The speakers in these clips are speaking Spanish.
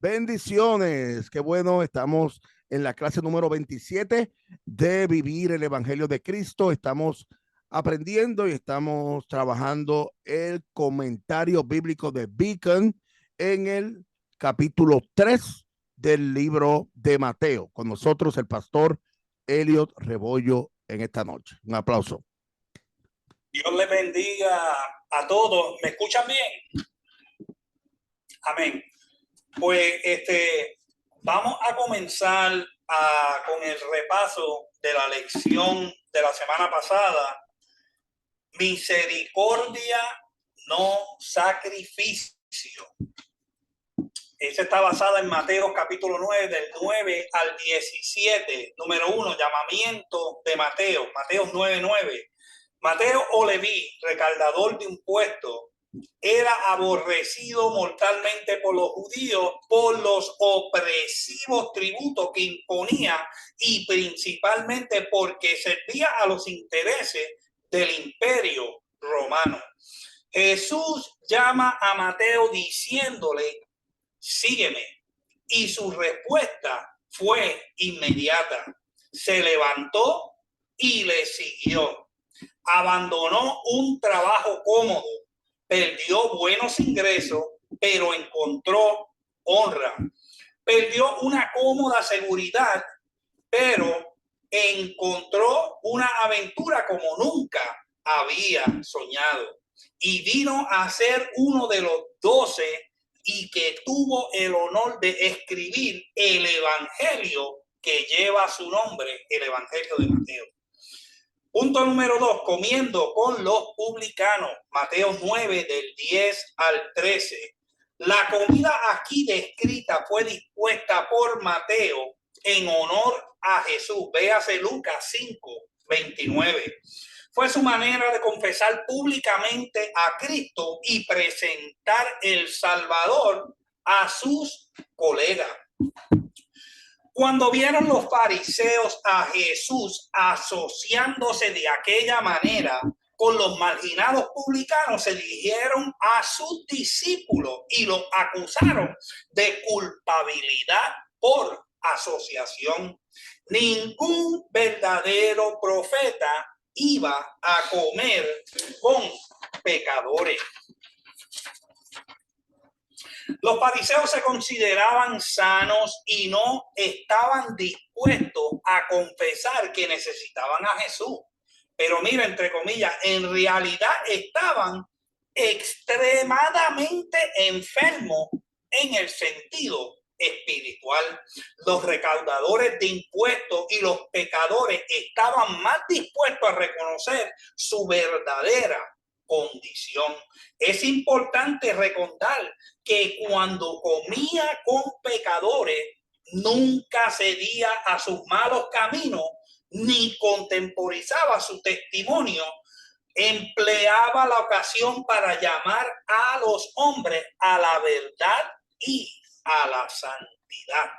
Bendiciones, qué bueno, estamos en la clase número 27 de Vivir el Evangelio de Cristo. Estamos aprendiendo y estamos trabajando el comentario bíblico de Beacon en el capítulo 3 del libro de Mateo. Con nosotros el pastor Elliot Rebollo en esta noche. Un aplauso. Dios les bendiga a todos. ¿Me escuchan bien? Amén. Pues vamos a comenzar con el repaso de la lección de la semana pasada. Misericordia, no sacrificio. Esa está basada en Mateo capítulo 9, del 9 al 17. Número 1, llamamiento de Mateo. Mateo 9:9. Mateo o Leví, recaudador de impuestos, era aborrecido mortalmente por los judíos por los opresivos tributos que imponía y principalmente porque servía a los intereses del imperio romano. Jesús llama a Mateo diciéndole: sígueme. Y su respuesta fue inmediata. Se levantó y le siguió. Abandonó un trabajo cómodo, perdió buenos ingresos, pero encontró honra. Perdió una cómoda seguridad, pero encontró una aventura como nunca había soñado. Y vino a ser uno de los 12 y que tuvo el honor de escribir el evangelio que lleva su nombre, el evangelio de Mateo. Punto número 2, comiendo con los publicanos. Mateo 9, del 10 al 13. La comida aquí descrita fue dispuesta por Mateo en honor a Jesús. Véase Lucas 5, 29. Fue su manera de confesar públicamente a Cristo y presentar el Salvador a sus colegas. Cuando vieron los fariseos a Jesús asociándose de aquella manera con los marginados publicanos, se dirigieron a sus discípulos y los acusaron de culpabilidad por asociación. Ningún verdadero profeta iba a comer con pecadores. Los fariseos se consideraban sanos y no estaban dispuestos a confesar que necesitaban a Jesús. Pero mira, entre comillas, en realidad estaban extremadamente enfermos en el sentido espiritual. Los recaudadores de impuestos y los pecadores estaban más dispuestos a reconocer su verdadera condición. Es importante recordar que cuando comía con pecadores, nunca cedía a sus malos caminos ni contemporizaba su testimonio. Empleaba la ocasión para llamar a los hombres a la verdad y a la santidad.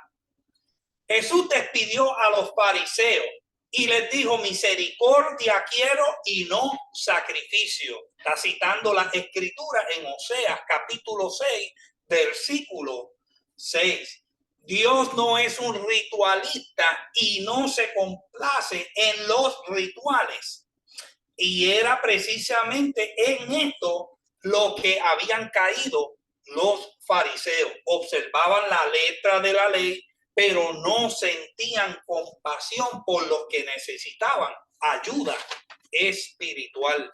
Jesús despidió a los fariseos y les dijo: misericordia quiero y no sacrificio. Está citando la escritura en Oseas capítulo 6, versículo 6. Dios no es un ritualista y no se complace en los rituales. Y era precisamente en esto lo que habían caído los fariseos. Observaban la letra de la ley, pero no sentían compasión por los que necesitaban ayuda espiritual.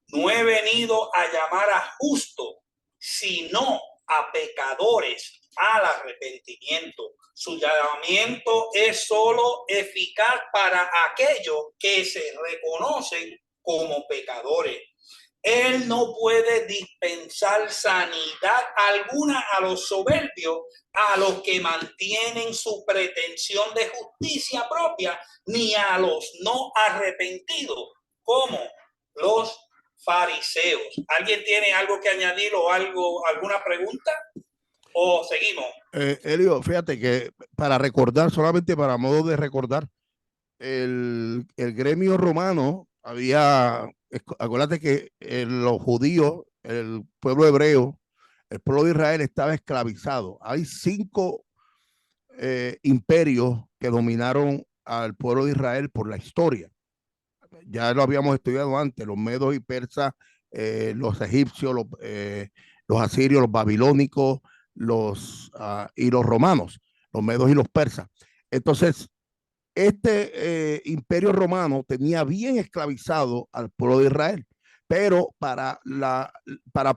No he venido a llamar a justos, sino a pecadores al arrepentimiento. Su llamamiento es solo eficaz para aquellos que se reconocen como pecadores. Él no puede dispensar sanidad alguna a los soberbios, a los que mantienen su pretensión de justicia propia, ni a los no arrepentidos, como los fariseos. ¿Alguien tiene algo que añadir o alguna pregunta? ¿O seguimos? Elio, fíjate que para recordar, solamente para modo de recordar, el gremio romano había, acuérdate que los judíos, el pueblo hebreo, El pueblo de Israel estaba esclavizado. Hay 5 imperios que dominaron al pueblo de Israel por la historia. Ya lo habíamos estudiado antes, los medos y persas, los egipcios, los asirios, los babilónicos, y los romanos, los medos y los persas. Entonces, este imperio romano tenía bien esclavizado al pueblo de Israel, pero para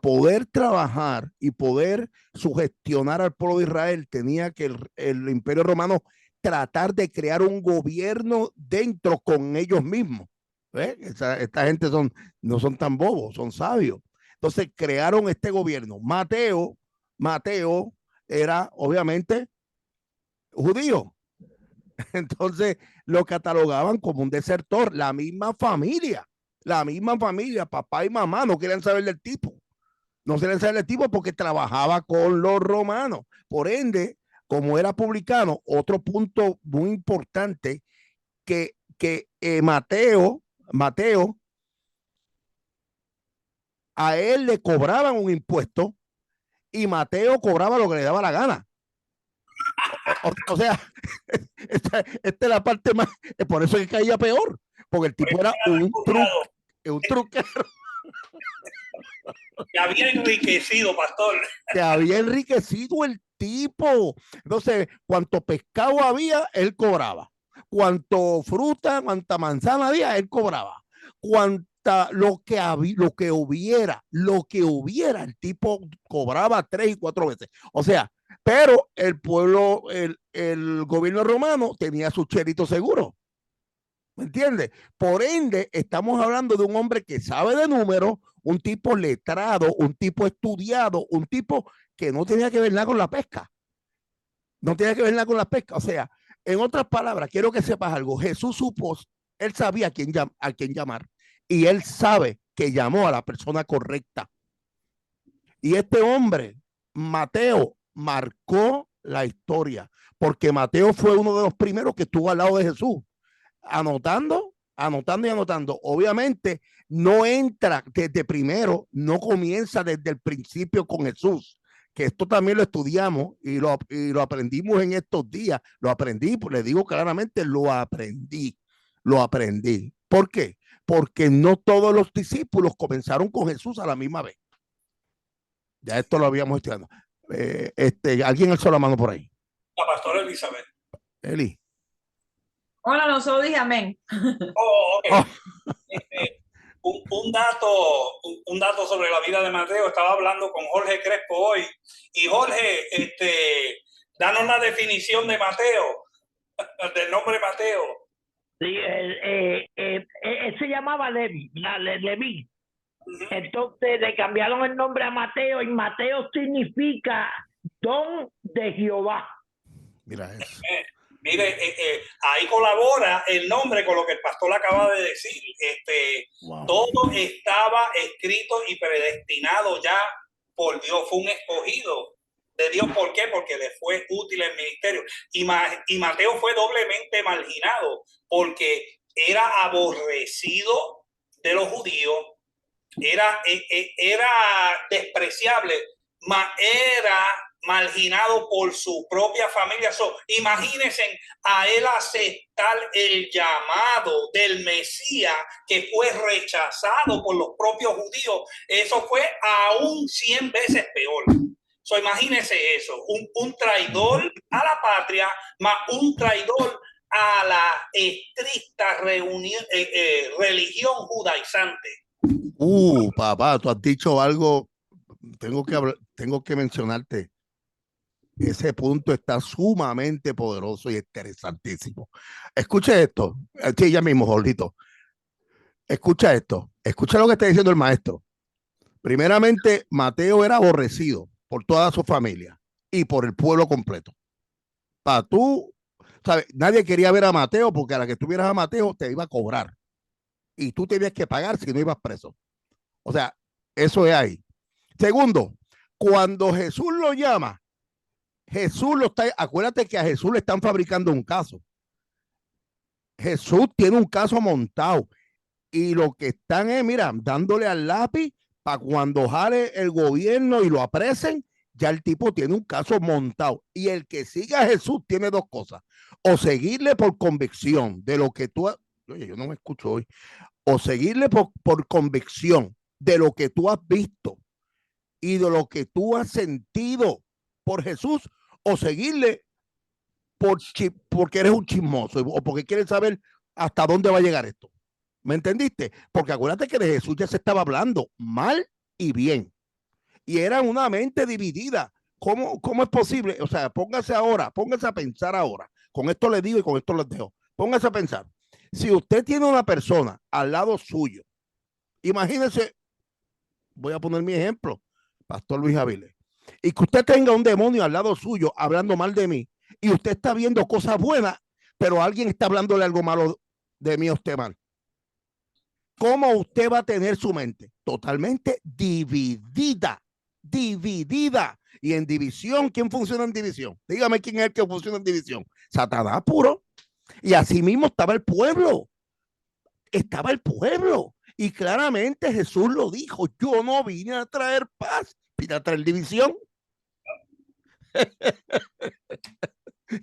poder trabajar y poder sugestionar al pueblo de Israel, tenía que el imperio romano tratar de crear un gobierno dentro con ellos mismos. Esta gente no son tan bobos, son sabios. Entonces crearon este gobierno. Mateo era obviamente judío. Entonces lo catalogaban como un desertor. La misma familia, papá y mamá no querían saber del tipo. No se le sabe el tipo porque trabajaba con los romanos. Por ende, como era publicano, otro punto muy importante que Mateo, a él le cobraban un impuesto y Mateo cobraba lo que le daba la gana. O sea, esta es la parte más, por eso es que caía peor, porque el tipo era un truquero. Que había enriquecido, pastor. Que había enriquecido el tipo. Entonces, cuanto pescado había, él cobraba. Cuanto fruta, cuanta manzana había, él cobraba. Cuanta lo que hubiera, el tipo cobraba 3 y 4 veces. O sea, pero el pueblo, el gobierno romano tenía su cherito seguro. ¿Me entiendes? Por ende, estamos hablando de un hombre que sabe de números, un tipo letrado, un tipo estudiado, un tipo que no tenía que ver nada con la pesca. No tenía que ver nada con la pesca. O sea, en otras palabras, quiero que sepas algo. Jesús supo, él sabía a quién llamar y él sabe que llamó a la persona correcta. Y este hombre, Mateo, marcó la historia porque Mateo fue uno de los primeros que estuvo al lado de Jesús anotando y anotando. Obviamente no entra desde primero, no comienza desde el principio con Jesús, que esto también lo estudiamos y lo aprendimos en estos días. Lo aprendí, le digo claramente, lo aprendí. ¿Por qué? Porque no todos los discípulos comenzaron con Jesús a la misma vez. Ya esto lo habíamos estudiado. ¿Alguien alzó la mano por ahí? La pastora Elizabeth. Eli. Hola, no solo dije amén. Oh, okay. Un dato sobre la vida de Mateo. Estaba hablando con Jorge Crespo hoy. Y Jorge, danos la definición de Mateo, del nombre Mateo. Sí, él se llamaba Levi. Entonces le cambiaron el nombre a Mateo y Mateo significa don de Jehová. Mira eso. Mire, ahí colabora el nombre con lo que el pastor acaba de decir. Wow. Todo estaba escrito y predestinado ya por Dios. Fue un escogido de Dios. ¿Por qué? Porque le fue útil el ministerio. Y Mateo fue doblemente marginado porque era aborrecido de los judíos, era despreciable, era marginado por su propia familia. Imagínense a él aceptar el llamado del Mesías que fue rechazado por los propios judíos. Eso fue aún 100 veces peor. Imagínense eso, un traidor a la patria, más un traidor a la estricta religión judaizante. Papá, tú has dicho algo, tengo que mencionarte. Ese punto está sumamente poderoso y interesantísimo. Escuche esto. Sí, ya mismo, Jordito. Escucha esto. Escucha lo que está diciendo el maestro. Primeramente, Mateo era aborrecido por toda su familia y por el pueblo completo. ¿Sabes? Nadie quería ver a Mateo porque a la que tuvieras a Mateo te iba a cobrar. Y tú tenías que pagar si no ibas preso. O sea, eso es ahí. Segundo, cuando Jesús lo llama, acuérdate que a Jesús le están fabricando un caso. Jesús tiene un caso montado y lo que están es, mira, dándole al lápiz para cuando jale el gobierno y lo apresen, ya el tipo tiene un caso montado. Y el que siga a Jesús tiene dos cosas: o seguirle por convicción de lo que tú, oye, yo no me escucho hoy, o seguirle por convicción de lo que tú has visto y de lo que tú has sentido por Jesús, o seguirle porque eres un chismoso o porque quieres saber hasta dónde va a llegar esto. ¿Me entendiste? Porque acuérdate que de Jesús ya se estaba hablando mal y bien. Y era una mente dividida. ¿Cómo es posible? O sea, póngase a pensar ahora. Con esto les digo y con esto les dejo. Póngase a pensar. Si usted tiene una persona al lado suyo, imagínense, voy a poner mi ejemplo, Pastor Luis Avilés, y que usted tenga un demonio al lado suyo hablando mal de mí, y usted está viendo cosas buenas, pero alguien está hablándole algo malo de mí a usted mal. ¿Cómo usted va a tener su mente? Totalmente dividida. Y en división, ¿quién funciona en división? Dígame quién es el que funciona en división. Satanás puro. Y así mismo estaba el pueblo. Y claramente Jesús lo dijo: yo no vine a traer paz, vine a traer división.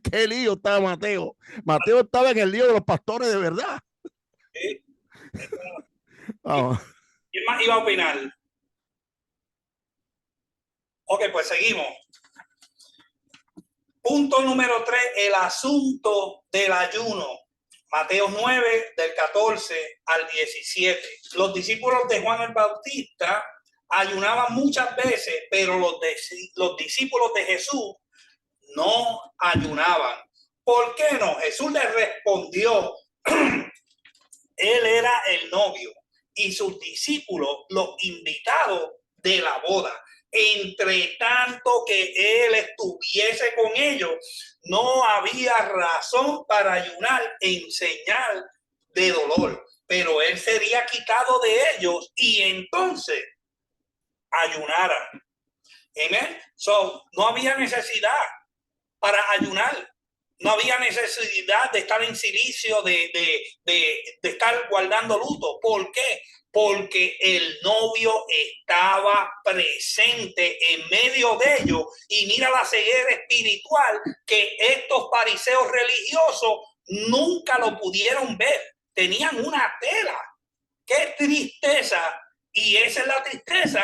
Qué lío estaba Mateo. Mateo estaba en el lío de los pastores de verdad. Sí. Oh. ¿Quién más iba a opinar? Ok, pues seguimos. Punto número 3, el asunto del ayuno. Mateo 9, del 14 al 17. Los discípulos de Juan el Bautista ayunaban muchas veces, pero los discípulos de Jesús no ayunaban. ¿Por qué no? Jesús les respondió: él era el novio y sus discípulos los invitados de la boda. Entre tanto que él estuviese con ellos, no había razón para ayunar en señal de dolor, pero él sería quitado de ellos y entonces ayunaran. Amén. So, no había necesidad para ayunar. No había necesidad de estar en silicio, de estar guardando luto. ¿Por qué? Porque el novio estaba presente en medio de ellos. Y mira la ceguera espiritual que estos fariseos religiosos nunca lo pudieron ver. Tenían una tela. ¡Qué tristeza! Y esa es la tristeza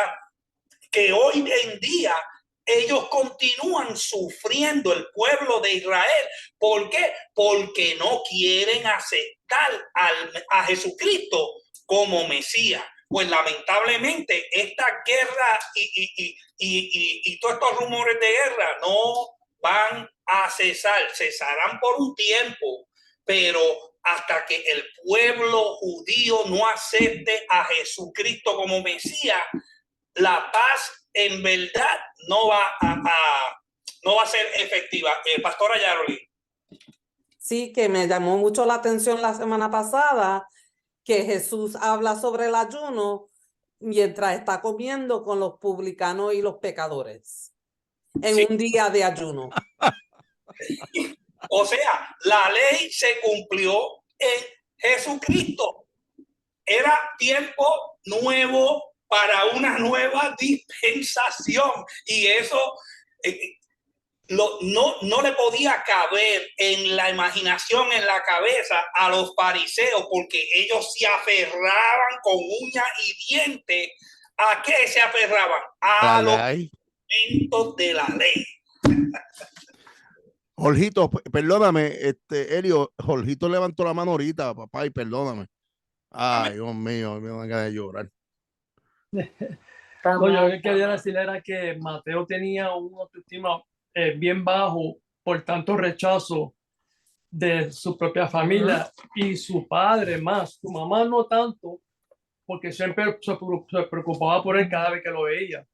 que hoy en día ellos continúan sufriendo, el pueblo de Israel. ¿Por qué? Porque no quieren aceptar a Jesucristo como Mesías. Pues lamentablemente esta guerra y todos estos rumores de guerra no van a cesar. Cesarán por un tiempo, pero hasta que el pueblo judío no acepte a Jesucristo como Mesías, la paz en verdad no va a ser efectiva. Pastora Yaroli. Sí, que me llamó mucho la atención la semana pasada que Jesús habla sobre el ayuno mientras está comiendo con los publicanos y los pecadores en un día de ayuno. O sea, la ley se cumplió en Jesucristo. Era tiempo nuevo para una nueva dispensación y eso no le podía caber en la imaginación, en la cabeza a los fariseos, porque ellos se aferraban con uñas y dientes. ¿A qué se aferraban? A los fundamentos de la ley. Jorgito, perdóname, Elio, Jorgito levantó la mano ahorita, papá, y perdóname. Ay, Dios mío, me van a llorar. No, yo lo que quería decir era que Mateo tenía un autoestima bien bajo por tanto rechazo de su propia familia y su padre más. Su mamá no tanto, porque siempre se preocupaba por él cada vez que lo veía.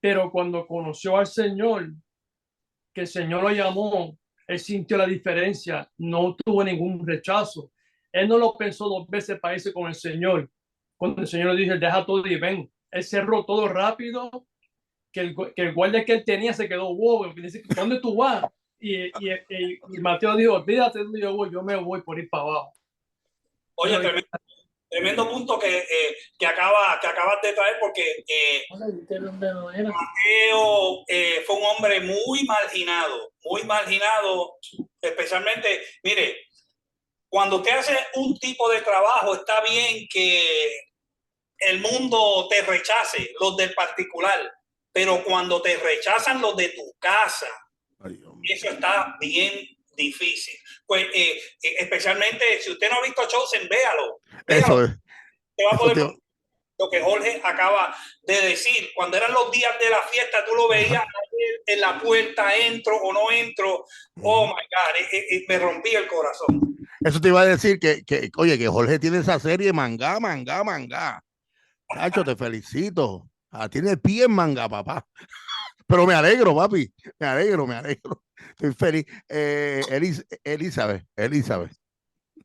Pero cuando conoció al Señor, que el Señor lo llamó, él sintió la diferencia, no tuvo ningún rechazo. Él no lo pensó dos veces para irse con el Señor. Cuando el Señor le dijo: deja todo y ven. Él cerró todo rápido, que el guardia que él tenía se quedó wow. Dice: ¿dónde tú vas? Y Mateo dijo: olvídate, yo me voy por ir para abajo. Oye, Tremendo punto que acabas de traer, porque Mateo fue un hombre muy marginado, especialmente, mire, cuando usted hace un tipo de trabajo, está bien que el mundo te rechace, los del particular, pero cuando te rechazan los de tu casa, eso está bien difícil. Pues especialmente si usted no ha visto Chosen, véalo. Eso es. Te va a Eso poder te- lo que Jorge acaba de decir. Cuando eran los días de la fiesta, tú lo veías en la puerta, entro o no entro. Oh my God, me rompí el corazón. Eso te iba a decir oye, que Jorge tiene esa serie manga. Tacho, te felicito. Tiene el pie en manga, papá. Pero me alegro, papi. Me alegro. Estoy feliz. Elizabeth.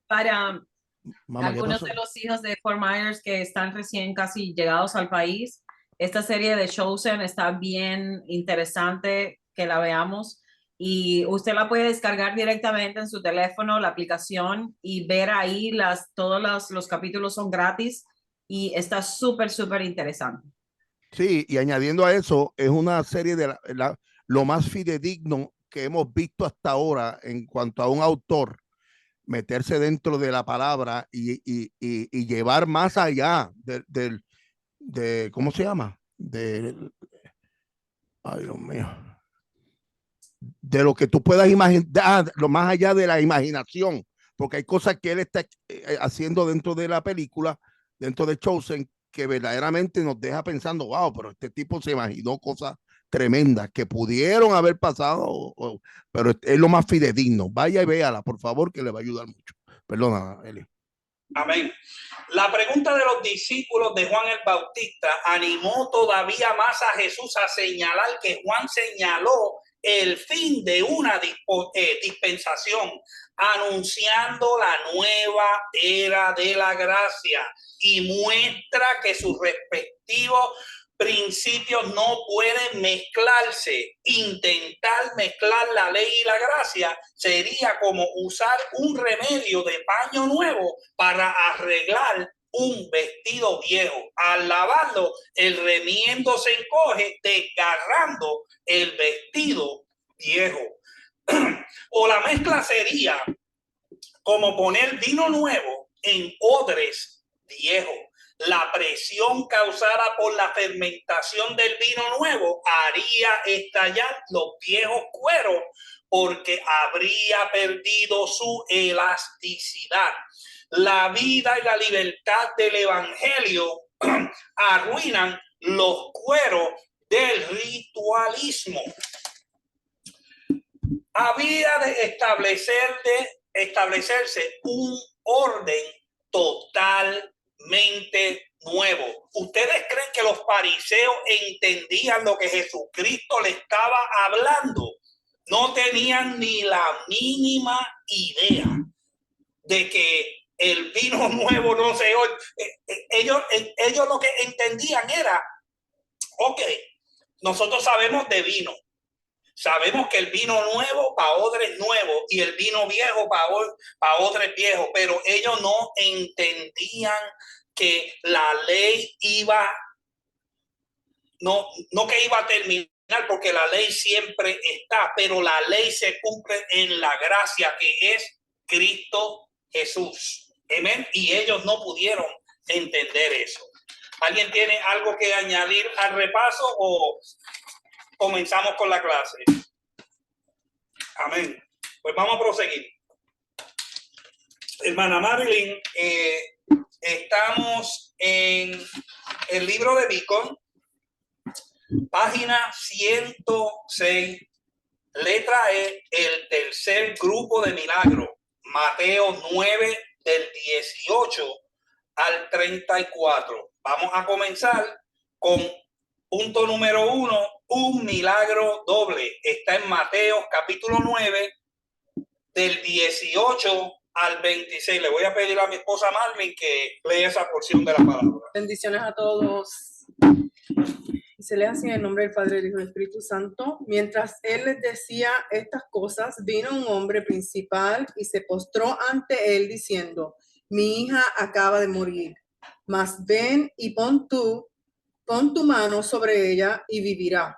Para Mamá, ¿qué algunos pasó? de los hijos de Fort Myers que están recién casi llegados al país, esta serie de Chosen está bien interesante que la veamos, y usted la puede descargar directamente en su teléfono, la aplicación, y ver ahí todos los capítulos son gratis y está súper interesante. Sí, y añadiendo a eso, es una serie de lo más fidedigno que hemos visto hasta ahora en cuanto a un autor meterse dentro de la palabra y llevar más allá de ¿cómo se llama? Ay, Dios mío. De lo que tú puedas imaginar, lo más allá de la imaginación, porque hay cosas que él está haciendo dentro de la película, dentro de Chosen, que verdaderamente nos deja pensando, wow, pero este tipo se imaginó cosas tremendas que pudieron haber pasado, pero es lo más fidedigno. Vaya y véala, por favor, que le va a ayudar mucho. Perdona, Eli. Amén. La pregunta de los discípulos de Juan el Bautista animó todavía más a Jesús a señalar que Juan señaló el fin de una dispensación, anunciando la nueva era de la gracia, y muestra que sus respectivos principios no pueden mezclarse. Intentar mezclar la ley y la gracia sería como usar un remedio de paño nuevo para arreglar un vestido viejo. Al lavarlo, el remiendo se encoge, desgarrando el vestido viejo. O la mezcla sería como poner vino nuevo en odres viejos. La presión causada por la fermentación del vino nuevo haría estallar los viejos cueros, porque habría perdido su elasticidad. La vida y la libertad del evangelio arruinan los cueros del ritualismo. Había de establecerse un orden totalmente nuevo. ¿Ustedes creen que los fariseos entendían lo que Jesucristo le estaba hablando? No tenían ni la mínima idea de que el vino nuevo no se... Ellos lo que entendían era, ok, nosotros sabemos de vino. Sabemos que el vino nuevo para odres nuevos y el vino viejo para odres viejos, pero ellos no entendían que la ley no que iba a terminar, porque la ley siempre está, pero la ley se cumple en la gracia que es Cristo Jesús. Amén. Y ellos no pudieron entender eso. ¿Alguien tiene algo que añadir al repaso o comenzamos con la clase? Amén. Pues vamos a proseguir. Hermana Marilyn, estamos en el libro de Beacon, página 106, letra E, el tercer grupo de milagros, Mateo 9, del 18 al 34. Vamos a comenzar con punto número 1, un milagro doble. Está en Mateo capítulo 9, del 18 al 26. Le voy a pedir a mi esposa Marlene que lea esa porción de la palabra. Bendiciones a todos. Y se lee así en el nombre del Padre, del Hijo y del Espíritu Santo. Mientras él les decía estas cosas, vino un hombre principal y se postró ante él diciendo: mi hija acaba de morir, mas ven y pon tu mano sobre ella y vivirá.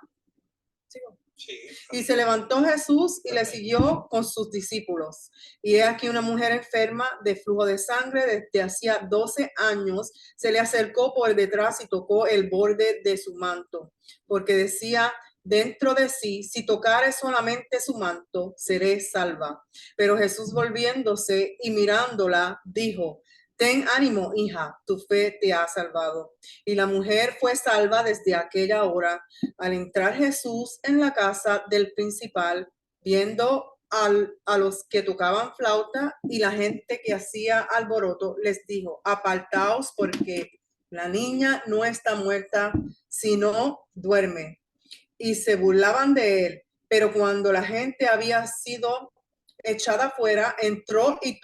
Sí. Y se levantó Jesús y le siguió con sus discípulos. Y he aquí una mujer enferma de flujo de sangre desde hacía 12 años se le acercó por detrás y tocó el borde de su manto, porque decía dentro de sí, si tocare solamente su manto, seré salva. Pero Jesús volviéndose y mirándola, dijo: ten ánimo, hija, tu fe te ha salvado. Y la mujer fue salva desde aquella hora. Al entrar Jesús en la casa del principal, viendo a los que tocaban flauta y la gente que hacía alboroto, les dijo: apartaos, porque la niña no está muerta, sino duerme. Y se burlaban de él. Pero cuando la gente había sido echada afuera, entró y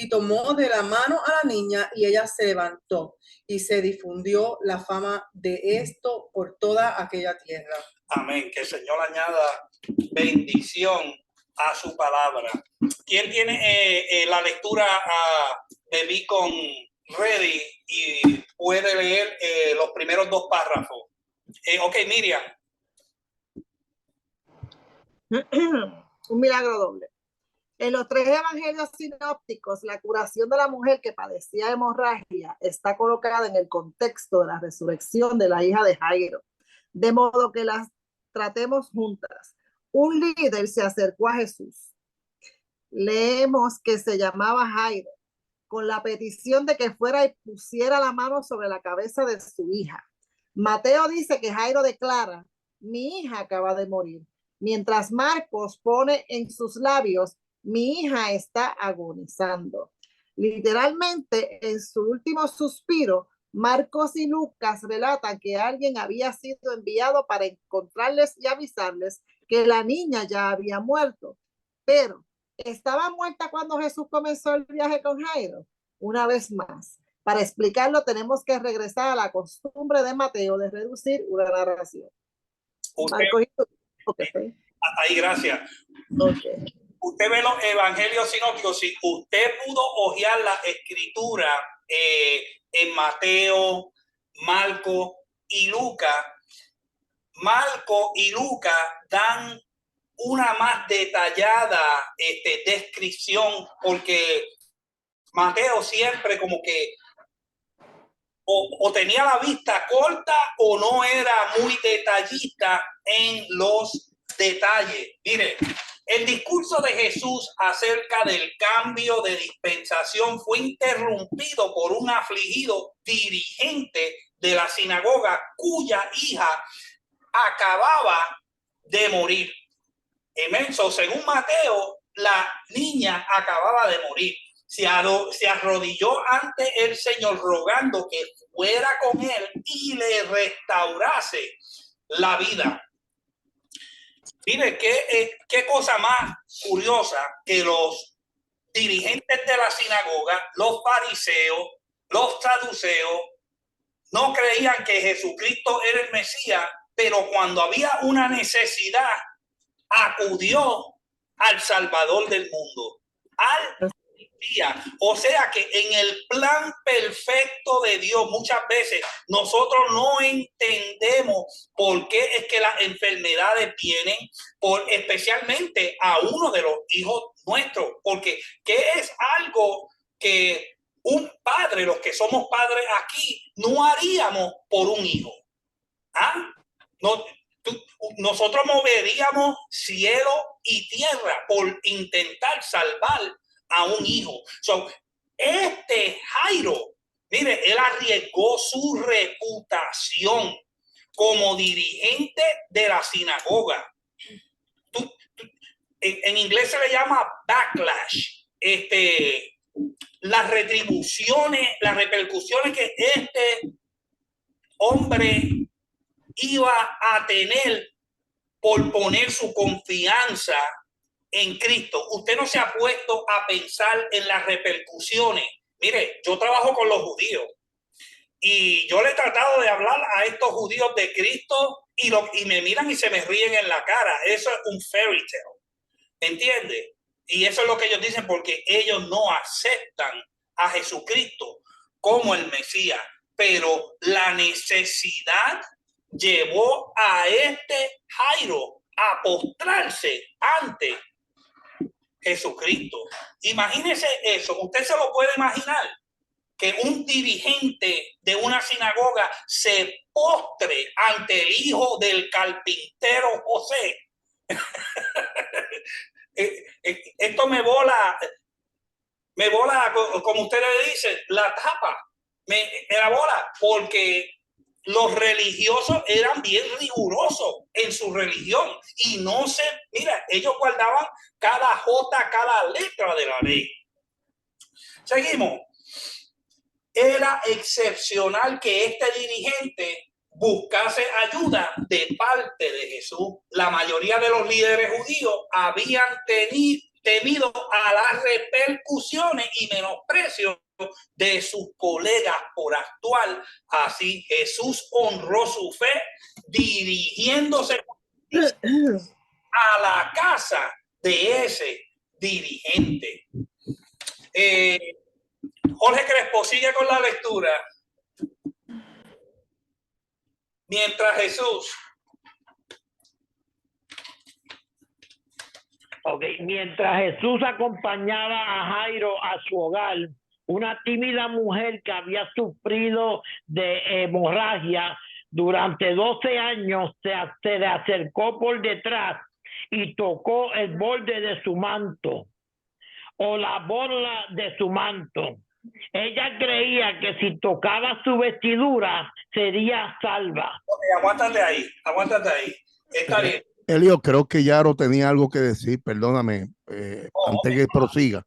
tomó de la mano a la niña, y ella se levantó, y se difundió la fama de esto por toda aquella tierra. Amén. Que el Señor añada bendición a su palabra. ¿Quién tiene la lectura de Beacon ready y puede leer los primeros dos párrafos? Ok, Miriam. Un milagro doble. En los 3 evangelios sinópticos, la curación de la mujer que padecía hemorragia está colocada en el contexto de la resurrección de la hija de Jairo, de modo que las tratemos juntas. Un líder se acercó a Jesús. Leemos que se llamaba Jairo, con la petición de que fuera y pusiera la mano sobre la cabeza de su hija. Mateo dice que Jairo declara: mi hija acaba de morir, mientras Marcos pone en sus labios: mi hija está agonizando. Literalmente, en su último suspiro, Marcos y Lucas relatan que alguien había sido enviado para encontrarles y avisarles que la niña ya había muerto. Pero, ¿estaba muerta cuando Jesús comenzó el viaje con Jairo? Una vez más, para explicarlo tenemos que regresar a la costumbre de Mateo de reducir una narración. Marcos, okay. Ahí, gracias. Okay. Usted ve los evangelios sinópticos, si usted pudo hojear la escritura en Mateo, Marco y Lucas dan una más detallada descripción, porque Mateo siempre como que o tenía la vista corta o no era muy detallista en los detalles. Mire, el discurso de Jesús acerca del cambio de dispensación fue interrumpido por un afligido dirigente de la sinagoga cuya hija acababa de morir. Inmenso, según Mateo, la niña acababa de morir. Se arrodilló ante el Señor rogando que fuera con él y le restaurase la vida. Mire, qué cosa más curiosa que los dirigentes de la sinagoga, los fariseos, los saduceos, no creían que Jesucristo era el Mesías, pero cuando había una necesidad, acudió al Salvador del mundo, al Mesías. O sea que en el plan perfecto de Dios, muchas veces nosotros no entendemos por qué es que las enfermedades vienen, especialmente a uno de los hijos nuestros, porque ¿qué es algo que un padre, los que somos padres aquí, no haríamos por un hijo? Nosotros moveríamos cielo y tierra por intentar salvar a un hijo. Jairo, mire, él arriesgó su reputación como dirigente de la sinagoga. En inglés se le llama backlash. Las retribuciones, las repercusiones que este hombre iba a tener por poner su confianza en Cristo. Usted no se ha puesto a pensar en las repercusiones. Mire, yo trabajo con los judíos y yo le he tratado de hablar a estos judíos de Cristo y me miran y se me ríen en la cara. Eso es un fairy tale, ¿entiende? Y eso es lo que ellos dicen porque ellos no aceptan a Jesucristo como el Mesías, pero la necesidad llevó a este Jairo a postrarse ante Jesucristo. Imagínese eso, usted se lo puede imaginar, que un dirigente de una sinagoga se postre ante el hijo del carpintero José. Esto me bola, como ustedes dicen, la tapa, me la bola, porque los religiosos eran bien rigurosos en su religión y no se, mira, ellos guardaban cada jota, cada letra de la ley. Seguimos. Era excepcional que este dirigente buscase ayuda de parte de Jesús. La mayoría de los líderes judíos habían temido a las repercusiones y menosprecio de sus colegas por actuar así. Jesús honró su fe dirigiéndose a la casa de ese dirigente. Jorge Crespo, sigue con la lectura. Mientras Jesús. Mientras Jesús acompañaba a Jairo a su hogar, una tímida mujer que había sufrido de hemorragia durante 12 años se le acercó por detrás y tocó el borde de su manto o la borla de su manto. Ella creía que si tocaba su vestidura sería salva. Aguántate ahí. Está bien. Elio, creo que Yaro tenía algo que decir, perdóname, antes que prosiga.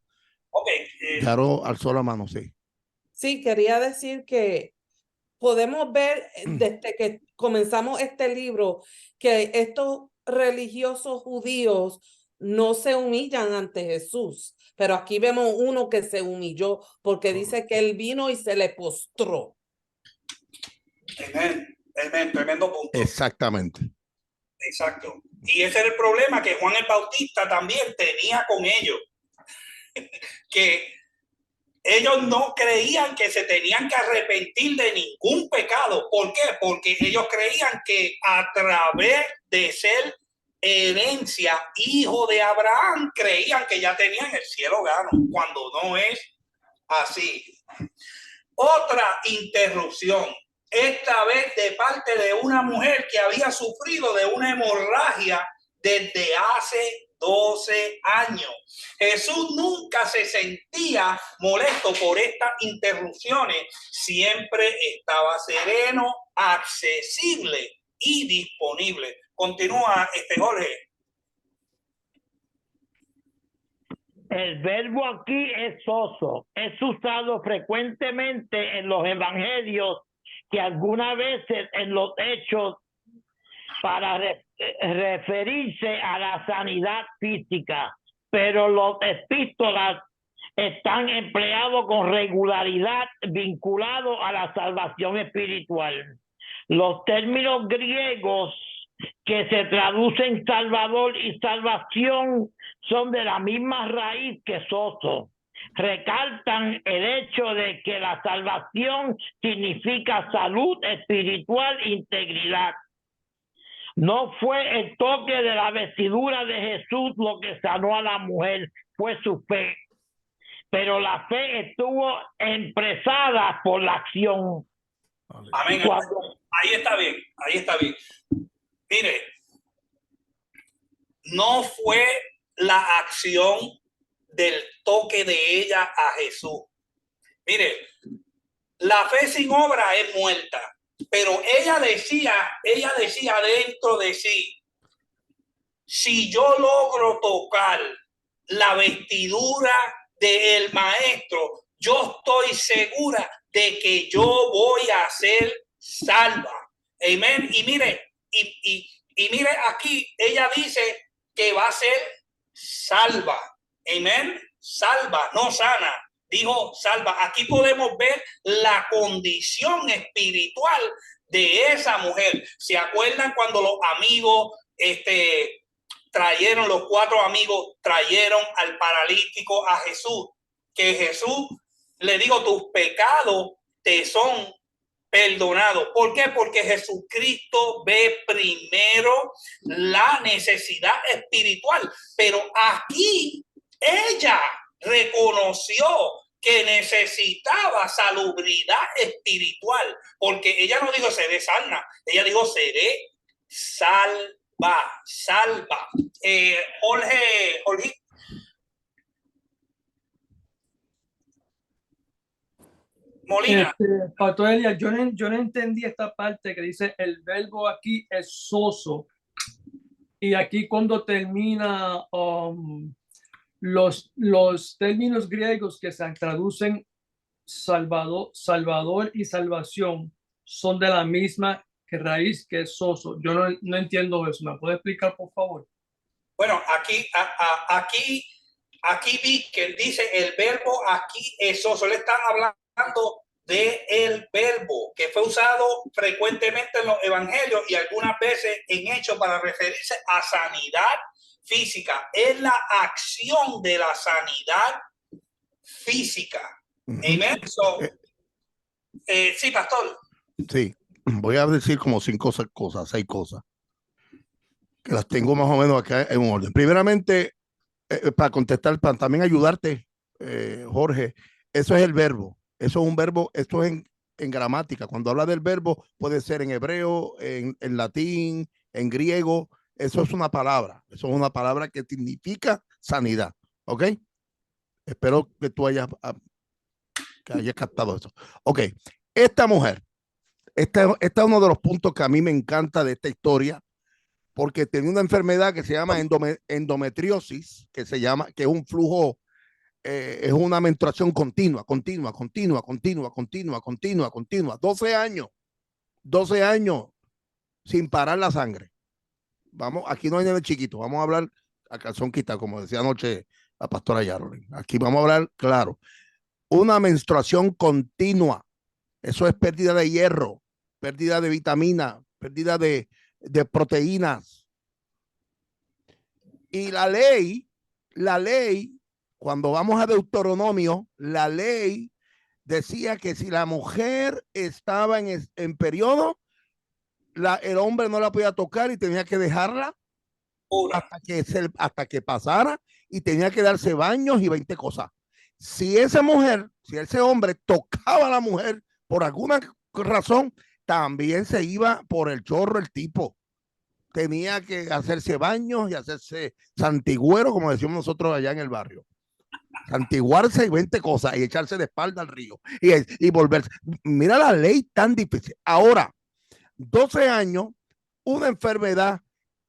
Yaro alzó la mano, sí. Sí, quería decir que podemos ver desde que comenzamos este libro que estos religiosos judíos no se humillan ante Jesús, pero aquí vemos uno que se humilló porque dice que él vino y se le postró. Amén, tremendo punto. Exactamente. Exacto. Y ese era el problema que Juan el Bautista también tenía con ellos. Que ellos no creían que se tenían que arrepentir de ningún pecado. ¿Por qué? Porque ellos creían que a través de ser herencia, hijo de Abraham, creían que ya tenían el cielo gano, cuando no es así. Otra interrupción, esta vez de parte de una mujer que había sufrido de una hemorragia desde hace 12 años. Jesús nunca se sentía molesto por estas interrupciones, siempre estaba sereno, accesible y disponible. Continúa, Jorge. El verbo aquí es oso. Es usado frecuentemente en los evangelios y algunas veces en los hechos para referirse a la sanidad física, pero los epístolas están empleados con regularidad vinculados a la salvación espiritual. Los términos griegos que se traducen Salvador y salvación son de la misma raíz que soso. Recalcan el hecho de que la salvación significa salud espiritual e integridad. No fue el toque de la vestidura de Jesús lo que sanó a la mujer, fue su fe. Pero la fe estuvo empresada por la acción. Amén. Ahí está bien. Mire, no fue la acción del toque de ella a Jesús. Mire, la fe sin obra es muerta, pero ella decía dentro de sí, si yo logro tocar la vestidura del maestro, yo estoy segura de que yo voy a ser salva. Amén. Y mire, y mire aquí, ella dice que va a ser salva. Amén. Salva, no sana. Dijo salva. Aquí podemos ver la condición espiritual de esa mujer. ¿Se acuerdan cuando los amigos trajeron, los 4 amigos trajeron al paralítico a Jesús? Que Jesús le digo, tus pecados te son perdonados. ¿Por qué? Porque Jesucristo ve primero la necesidad espiritual. Pero aquí ella reconoció que necesitaba salubridad espiritual, porque ella no dijo seré sana, ella dijo seré salva. Jorge. Molina. Pastor Elías, yo no entendí esta parte que dice el verbo aquí es soso. Y aquí cuando termina los términos griegos que se traducen salvador y salvación son de la misma raíz que es soso. Yo no entiendo eso. ¿Me puede explicar, por favor? Bueno, aquí vi que dice el verbo aquí es soso. Le están hablando de el verbo que fue usado frecuentemente en los evangelios y algunas veces en hechos para referirse a sanidad física. Es la acción de la sanidad física. Amén. So, sí, pastor. Sí, voy a decir como 6 cosas, que las tengo más o menos acá en un orden. Primeramente, para contestar, para también ayudarte, Jorge, eso es el verbo. Eso es un verbo, esto es en gramática. Cuando habla del verbo, puede ser en hebreo, en latín, en griego. Eso es una palabra. Eso es una palabra que significa sanidad. ¿Ok? Espero que tú hayas captado eso. Ok. Esta mujer, este es uno de los puntos que a mí me encanta de esta historia, porque tenía una enfermedad que se llama endometriosis, que es un flujo, es una menstruación continua. 12 años sin parar la sangre. Vamos, aquí no hay nada chiquito, vamos a hablar a calzón quita, como decía anoche la pastora Yarolin. Aquí vamos a hablar claro. Una menstruación continua, eso es pérdida de hierro, pérdida de vitamina, pérdida de proteínas. Y la ley, cuando vamos a Deuteronomio, la ley decía que si la mujer estaba en periodo, el hombre no la podía tocar y tenía que dejarla hasta que pasara, y tenía que darse baños y 20 cosas. Si ese hombre tocaba a la mujer por alguna razón, también se iba por el chorro el tipo. Tenía que hacerse baños y hacerse santigüero, como decimos nosotros allá en el barrio. Santiguarse y 20 cosas y echarse de espalda al río y volverse. Mira la ley tan difícil. Ahora, 12 años, una enfermedad,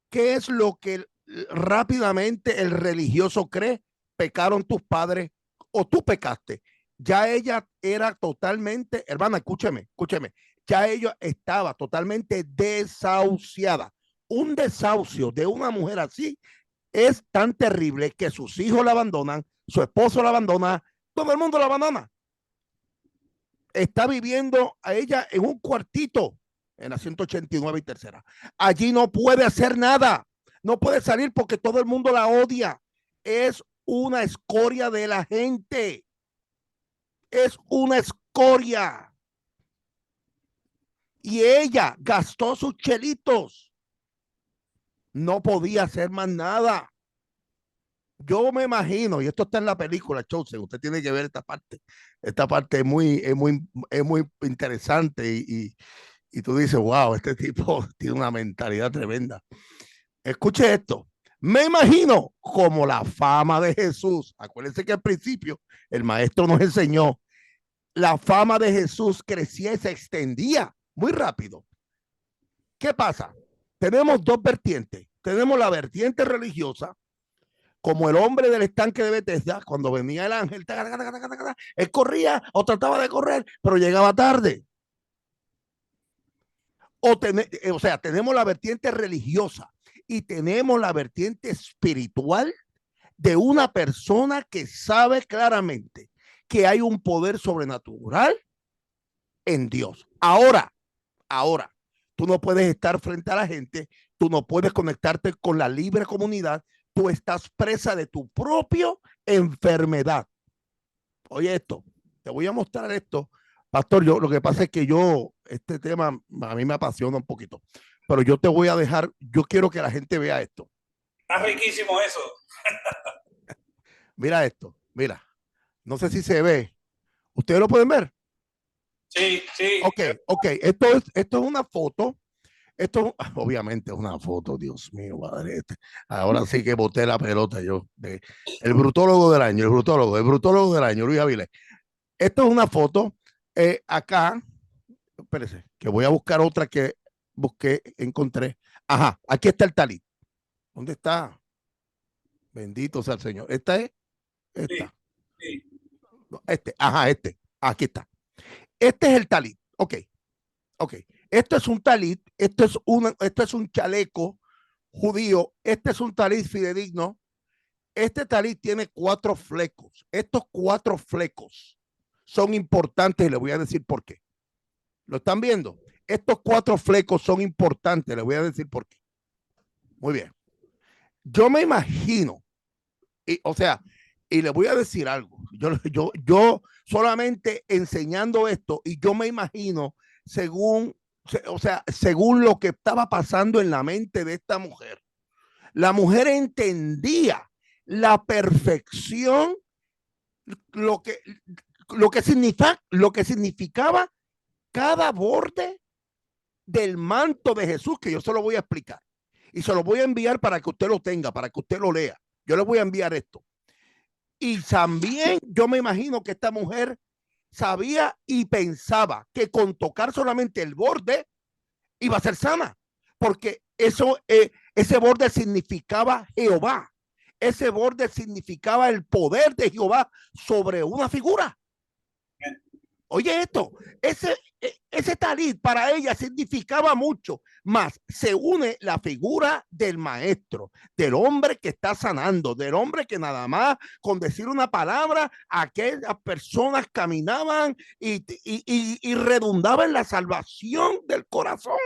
¿qué es lo que rápidamente el religioso cree? Pecaron tus padres o tú pecaste. Ya ella era totalmente, hermana, escúcheme, ya ella estaba totalmente desahuciada. Un desahucio de una mujer así es tan terrible que sus hijos la abandonan, su esposo la abandona, todo el mundo la abandona. Está viviendo a ella en un cuartito en la 189 y tercera. Allí no puede hacer nada, no puede salir porque todo el mundo la odia. Es una escoria de la gente. Es una escoria. Y ella gastó sus chelitos. No podía hacer más nada. Yo me imagino, y esto está en la película, Chosen, usted tiene que ver esta parte. Esta parte es muy interesante y tú dices, wow, este tipo tiene una mentalidad tremenda. Escuche esto. Me imagino como la fama de Jesús. Acuérdense que al principio el maestro nos enseñó, la fama de Jesús crecía y se extendía muy rápido. ¿Qué pasa? Tenemos dos vertientes. Tenemos la vertiente religiosa, como el hombre del estanque de Bethesda, cuando venía el ángel, él corría o trataba de correr, pero llegaba tarde. O sea, tenemos la vertiente religiosa y tenemos la vertiente espiritual de una persona que sabe claramente que hay un poder sobrenatural en Dios. Ahora, tú no puedes estar frente a la gente, tú no puedes conectarte con la libre comunidad, tú estás presa de tu propia enfermedad. Oye esto, te voy a mostrar esto. Pastor, lo que pasa es que este tema a mí me apasiona un poquito, pero yo te voy a dejar, yo quiero que la gente vea esto. Está riquísimo eso. Mira esto, mira. No sé si se ve. ¿Ustedes lo pueden ver? Sí, sí. Ok. Esto es una foto. Esto obviamente es una foto, Dios mío, madre. Ahora sí que boté la pelota yo. El brutólogo del año, el brutólogo del año, Luis Avilés. Esto es una foto. Acá, espérese, que voy a buscar otra que busqué, encontré. Ajá, aquí está el talit. ¿Dónde está? Bendito sea el Señor. ¿Esta es? Esta. Sí. Aquí está. Este es el talit. Ok. Esto es un talit, esto es un chaleco judío, este es un talit fidedigno. Este talit tiene 4 flecos. Estos 4 flecos son importantes y les voy a decir por qué. ¿Lo están viendo? Estos 4 flecos son importantes, les voy a decir por qué. Muy bien. Yo me imagino, y les voy a decir algo. Yo solamente enseñando esto, y yo me imagino según lo que estaba pasando en la mente de esta mujer. La mujer entendía la perfección, lo que significaba cada borde del manto de Jesús, que yo se lo voy a explicar. Y se lo voy a enviar para que usted lo tenga, para que usted lo lea. Yo le voy a enviar esto. Y también yo me imagino que esta mujer sabía y pensaba que con tocar solamente el borde iba a ser sana, porque ese borde significaba Jehová. Ese borde significaba el poder de Jehová sobre una figura. Oye esto, ese talit para ella significaba mucho, más se une la figura del maestro, del hombre que está sanando, del hombre que nada más con decir una palabra, aquellas personas caminaban y redundaba en la salvación del corazón.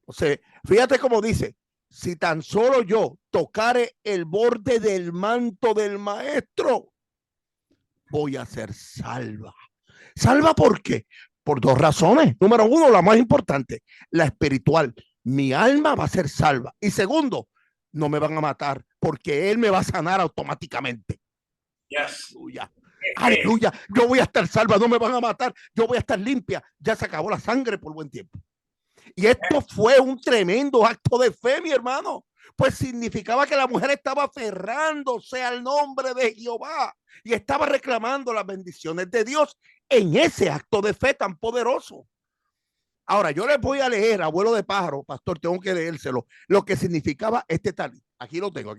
O sea, fíjate cómo dice, si tan solo yo tocare el borde del manto del maestro, voy a ser salva. ¿Salva por qué? Por 2 razones. Número 1, la más importante, la espiritual. Mi alma va a ser salva. Y segundo, no me van a matar porque Él me va a sanar automáticamente. Yes. Aleluya. Yo voy a estar salva, no me van a matar. Yo voy a estar limpia. Ya se acabó la sangre por buen tiempo. Y esto fue un tremendo acto de fe, mi hermano. Pues significaba que la mujer estaba aferrándose al nombre de Jehová y estaba reclamando las bendiciones de Dios en ese acto de fe tan poderoso. Ahora, yo les voy a leer, abuelo de pájaro, pastor, tengo que leérselo, lo que significaba este talit. Aquí lo tengo.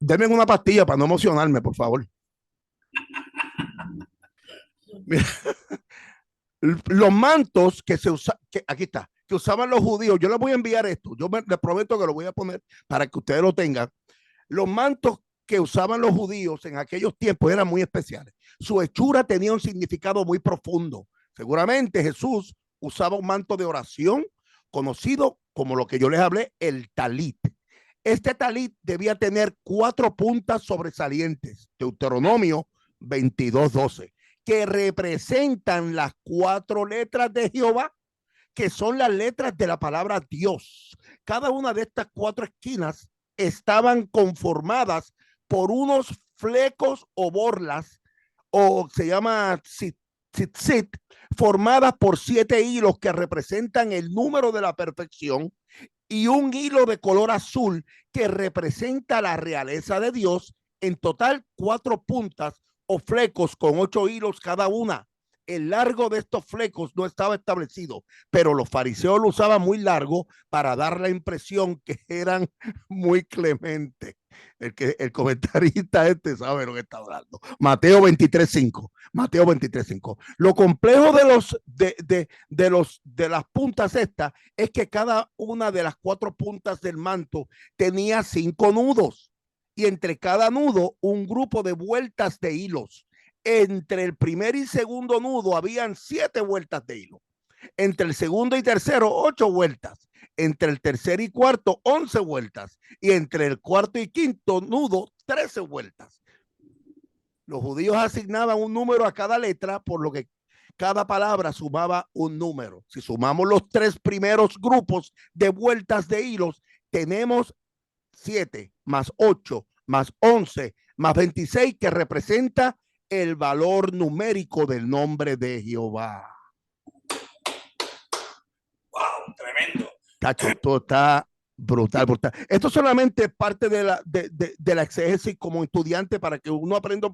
Denme una pastilla para no emocionarme, por favor. Los mantos que aquí está, que usaban los judíos, yo les voy a enviar esto, les prometo que lo voy a poner para que ustedes lo tengan. Los mantos que usaban los judíos en aquellos tiempos eran muy especiales. Su hechura tenía un significado muy profundo. Seguramente Jesús usaba un manto de oración conocido como lo que yo les hablé, el talit. Este talit debía tener 4 puntas sobresalientes, Deuteronomio 22:12, que representan las 4 letras de Jehová, que son las letras de la palabra Dios. Cada una de estas 4 esquinas estaban conformadas por unos flecos o borlas, o se llama tzitzit, formadas por 7 hilos que representan el número de la perfección, y un hilo de color azul que representa la realeza de Dios. En total 4 puntas o flecos con 8 hilos cada una. El largo de estos flecos no estaba establecido, pero los fariseos lo usaban muy largo para dar la impresión que eran muy clementes. El comentarista sabe lo que está hablando. Mateo 23:5. Lo complejo de las puntas estas es que cada una de las 4 puntas del manto tenía 5 nudos, y entre cada nudo un grupo de vueltas de hilos. Entre el primer y segundo nudo habían 7 vueltas de hilo. Entre el segundo y tercero, 8 vueltas. Entre el tercer y cuarto, 11 vueltas. Y entre el cuarto y quinto nudo, 13 vueltas. Los judíos asignaban un número a cada letra, por lo que cada palabra sumaba un número. Si sumamos los 3 primeros grupos de vueltas de hilos, tenemos 7 más 8 más 11 más 26, que representa el valor numérico del nombre de Jehová. Wow, tremendo. Tacho, esto está brutal, brutal. Esto solamente es parte de la exégesis como estudiante para que uno aprenda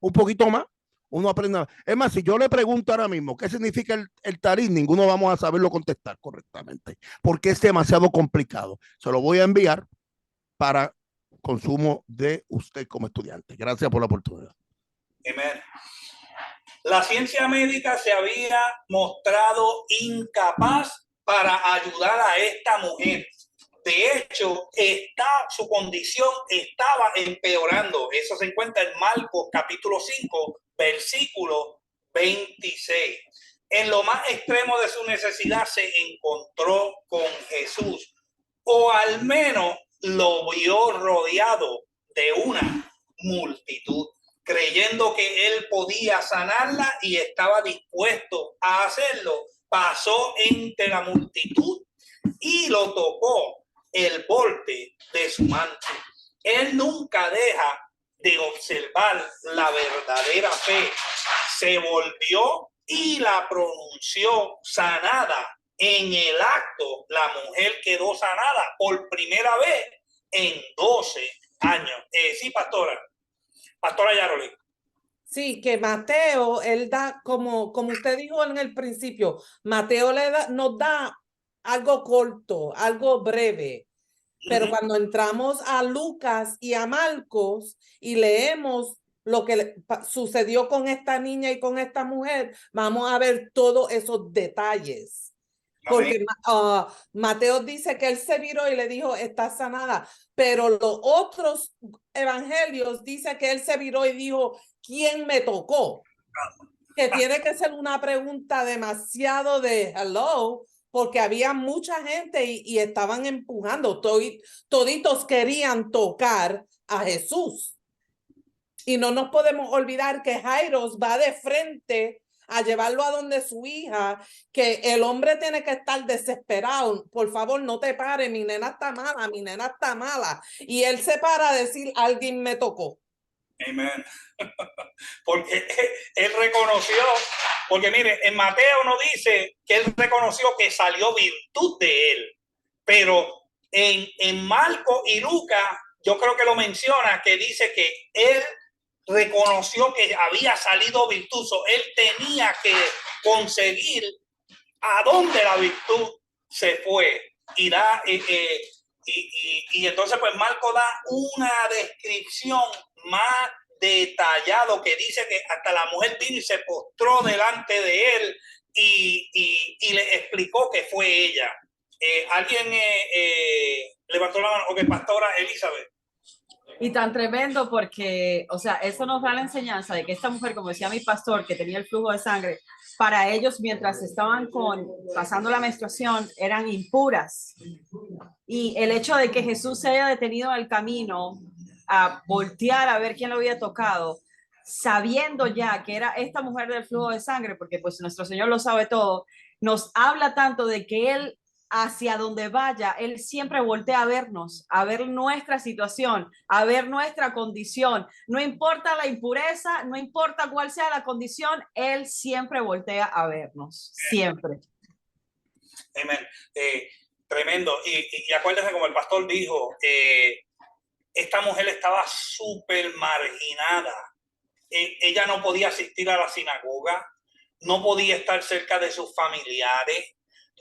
un poquito más. Uno aprenda. Es más, si yo le pregunto ahora mismo qué significa el tariz, ninguno vamos a saberlo contestar correctamente, porque es demasiado complicado. Se lo voy a enviar para consumo de usted como estudiante. Gracias por la oportunidad. Amén. La ciencia médica se había mostrado incapaz para ayudar a esta mujer. De hecho, su condición estaba empeorando. Eso se encuentra en Marcos capítulo 5, versículo 26. En lo más extremo de su necesidad se encontró con Jesús, o al menos lo vio rodeado de una multitud, creyendo que él podía sanarla y estaba dispuesto a hacerlo. Pasó entre la multitud y lo tocó el borde de su manto. Él nunca deja de observar la verdadera fe. Se volvió y la pronunció sanada. En el acto, la mujer quedó sanada por primera vez en 12 años. Sí, pastora Yaroli. Sí, que Mateo, él da, como usted dijo en el principio, Mateo nos da algo corto, algo breve. Pero cuando entramos a Lucas y a Marcos y leemos lo que sucedió con esta niña y con esta mujer, vamos a ver todos esos detalles. Porque Mateo dice que él se viró y le dijo, está sanada. Pero los otros evangelios dicen que él se viró y dijo, ¿quién me tocó? Que tiene que ser una pregunta demasiado de hello, porque había mucha gente y estaban empujando. Toditos querían tocar a Jesús. Y no nos podemos olvidar que Jairo va de frente a llevarlo a donde su hija, que el hombre tiene que estar desesperado. Por favor, no te pares, mi nena está mala, mi nena está mala. Y él se para a decir, alguien me tocó. Amén. Porque él reconoció, porque mire, en Mateo no dice que él reconoció que salió virtud de él, pero en Marcos y Lucas yo creo que lo menciona, que dice que él reconoció que había salido virtud. Él tenía que conseguir a dónde la virtud se fue y entonces pues Marco da una descripción más detallado, que dice que hasta la mujer vino y se postró delante de él y le explicó que fue ella. ¿Alguien levantó la mano? Ok, pastora Elizabeth. Y tan tremendo porque, o sea, eso nos da la enseñanza de que esta mujer, como decía mi pastor, que tenía el flujo de sangre, para ellos mientras estaban pasando la menstruación eran impuras. Y el hecho de que Jesús se haya detenido en el camino a voltear a ver quién lo había tocado, sabiendo ya que era esta mujer del flujo de sangre, porque pues nuestro Señor lo sabe todo, nos habla tanto de que Él, hacia donde vaya, Él siempre voltea a vernos, a ver nuestra situación, a ver nuestra condición. No importa la impureza, no importa cuál sea la condición, Él siempre voltea a vernos, siempre. Amén. Tremendo. Y acuérdense, como el pastor dijo, esta mujer estaba súper marginada. Ella no podía asistir a la sinagoga, no podía estar cerca de sus familiares,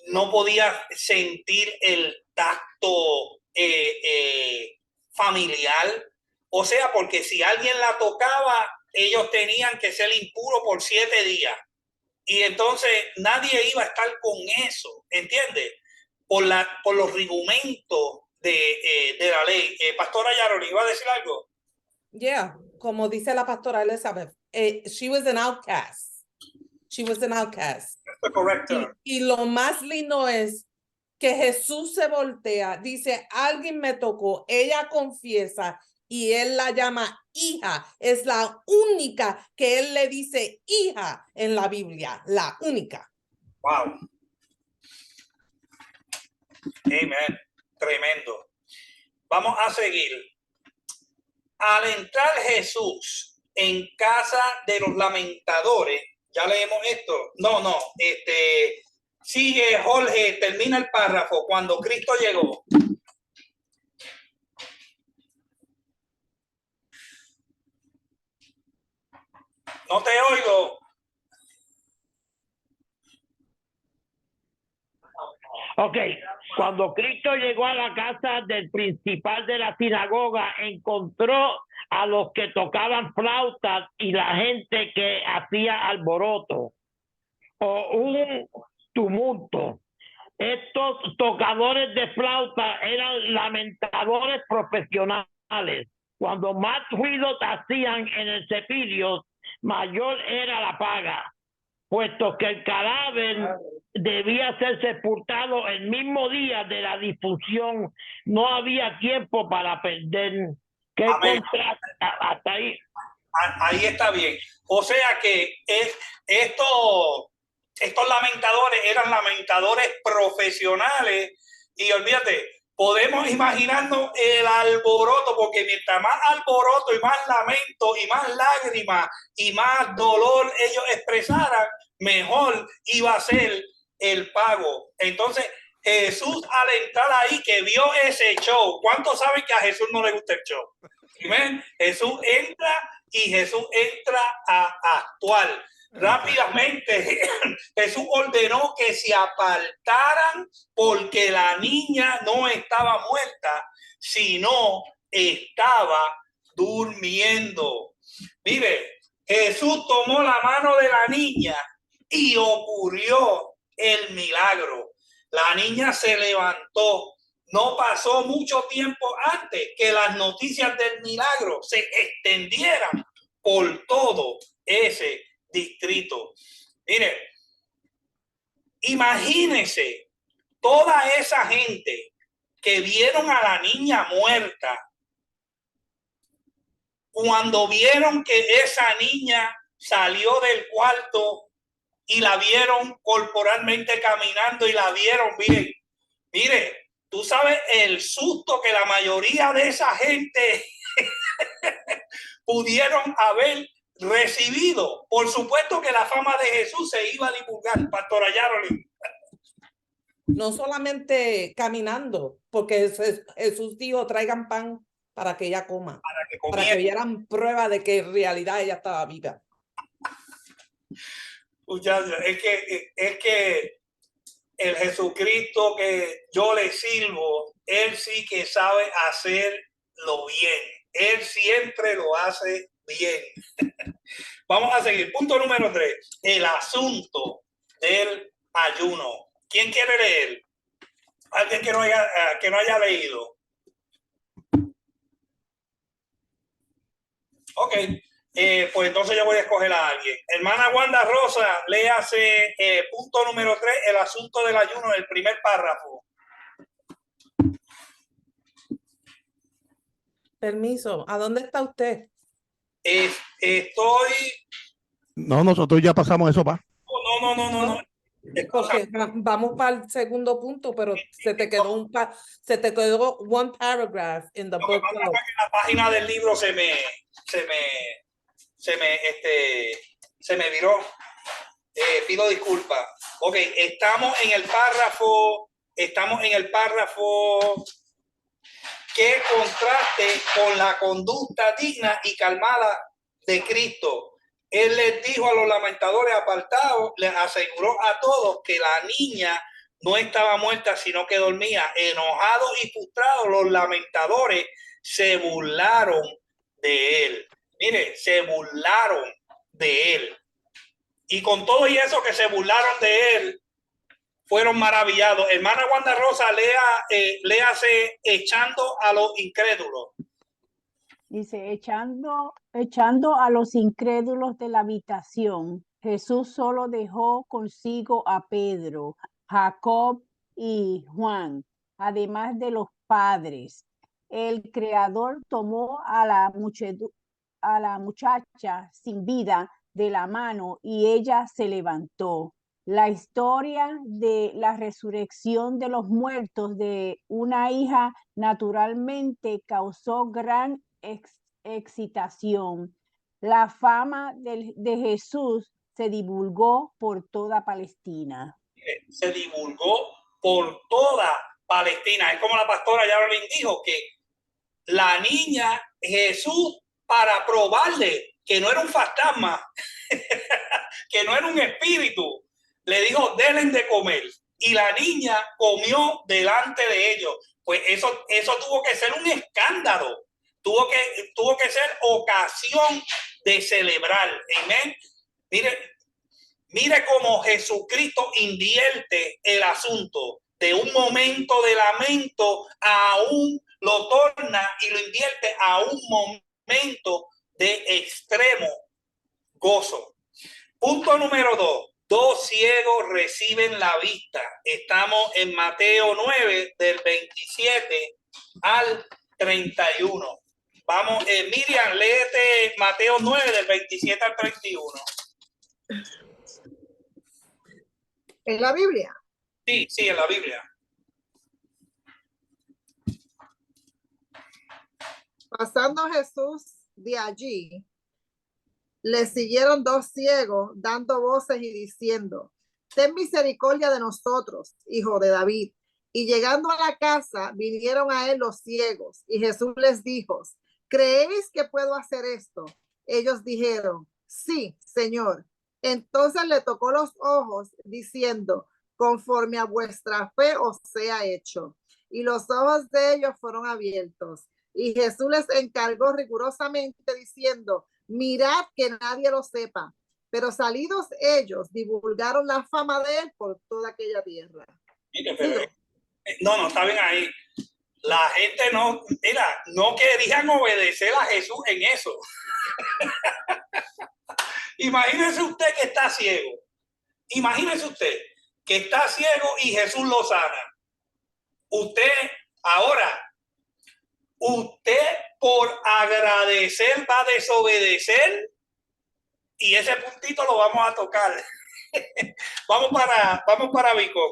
no podía sentir el tacto familiar. O sea, porque si alguien la tocaba, ellos tenían que ser impuros por 7 días. Y entonces nadie iba a estar con eso, ¿entiendes? Por los argumentos de la ley. Pastora Yaroli, ¿iba a decir algo? Yeah, como dice la pastora Elizabeth, she was an outcast. She was an outcast. the corrector. Y lo más lindo es que Jesús se voltea, dice, alguien me tocó, ella confiesa y él la llama hija. Es la única que él le dice hija en la Biblia, la única. Wow. Amen. Tremendo. Vamos a seguir. Al entrar Jesús en casa de los lamentadores, ya leemos esto. No, sigue Jorge, termina el párrafo. Cuando Cristo llegó. No te oigo. Ok, cuando Cristo llegó a la casa del principal de la sinagoga, encontró a los que tocaban flautas y la gente que hacía alboroto o un tumulto. Estos tocadores de flauta eran lamentadores profesionales. Cuando más ruido hacían en el sepelio, mayor era la paga, puesto que el cadáver debía ser sepultado el mismo día de la difusión. No había tiempo para perder. ¿Qué contraste hasta ahí? Ahí está bien. O sea que estos lamentadores eran lamentadores profesionales y olvídate, podemos imaginarnos el alboroto, porque mientras más alboroto y más lamento y más lágrimas y más dolor ellos expresaran, mejor iba a ser el pago. Entonces Jesús, al entrar ahí, que vio ese show, ¿cuántos saben que a Jesús no le gusta el show? ¿Ven? Jesús entra y Jesús entra a actuar. Rápidamente Jesús ordenó que se apartaran porque la niña no estaba muerta, sino estaba durmiendo. Mire, Jesús tomó la mano de la niña y ocurrió el milagro. La niña se levantó. No pasó mucho tiempo antes que las noticias del milagro se extendieran por todo ese distrito. Mire, imagínense toda esa gente que vieron a la niña muerta, cuando vieron que esa niña salió del cuarto y la vieron corporalmente caminando y la vieron bien. Mire, tú sabes el susto que la mayoría de esa gente pudieron haber recibido. Por supuesto que la fama de Jesús se iba a divulgar, Pastora Yaroli. No solamente caminando, porque Jesús dijo, traigan pan para que ella coma, para que vieran prueba de que en realidad ella estaba viva. Muchachos, es que el Jesucristo que yo le sirvo, él sí que sabe hacerlo bien. Él siempre lo hace bien. Vamos a seguir. Punto número 3. El asunto del ayuno. ¿Quién quiere leer? Alguien que no haya leído. Ok. Pues entonces yo voy a escoger a alguien. Hermana Wanda Rosa, léase punto número 3, el asunto del ayuno, el primer párrafo. Permiso, ¿a dónde está usted? Estoy... No, nosotros ya pasamos eso, pa. No. Porque vamos para el segundo punto, pero se te quedó one paragraph in the book. La página del libro se me viró. Pido disculpas. Ok, estamos en el párrafo que contraste con la conducta digna y calmada de Cristo. Él les dijo a los lamentadores apartados, les aseguró a todos que la niña no estaba muerta, sino que dormía. Enojados y frustrados, los lamentadores se burlaron de él. Mire, se burlaron de él. Y con todo y eso que se burlaron de él, fueron maravillados. Hermana Wanda Rosa, léase echando a los incrédulos. Dice, echando a los incrédulos de la habitación, Jesús solo dejó consigo a Pedro, Jacob y Juan, además de los padres. El Creador tomó a la muchacha sin vida de la mano y ella se levantó. La historia de la resurrección de los muertos de una hija naturalmente causó gran excitación. La fama de Jesús se divulgó por toda Palestina. Se divulgó por toda Palestina. Es como la pastora Yarolín dijo, que la niña Jesús, para probarle que no era un fantasma, que no era un espíritu, le dijo, denle de comer. Y la niña comió delante de ellos. Pues eso tuvo que ser un escándalo. Tuvo que ser ocasión de celebrar. Amén. Mire cómo Jesucristo invierte el asunto. De un momento de lamento lo torna y lo invierte a un momento de extremo gozo. Punto número 2. 2 ciegos reciben la vista. Estamos en Mateo 9, del 27 al 31. Vamos, Miriam, léete Mateo 9, del 27 al 31. ¿En la Biblia? Sí, en la Biblia. Pasando Jesús de allí, le siguieron 2 ciegos, dando voces y diciendo, ten misericordia de nosotros, hijo de David. Y llegando a la casa, vinieron a él los ciegos, y Jesús les dijo, ¿creéis que puedo hacer esto? Ellos dijeron, sí, Señor. Entonces le tocó los ojos, diciendo, conforme a vuestra fe os sea hecho. Y los ojos de ellos fueron abiertos. Y Jesús les encargó rigurosamente, diciendo, mirad que nadie lo sepa. Pero salidos ellos, divulgaron la fama de él por toda aquella tierra. Mire, pero, no, está bien ahí. La gente no querían obedecer a Jesús en eso. Imagínese usted que está ciego. Imagínese usted que está ciego y Jesús lo sana. Usted por agradecer va a desobedecer, y ese puntito lo vamos a tocar. vamos para Vicón.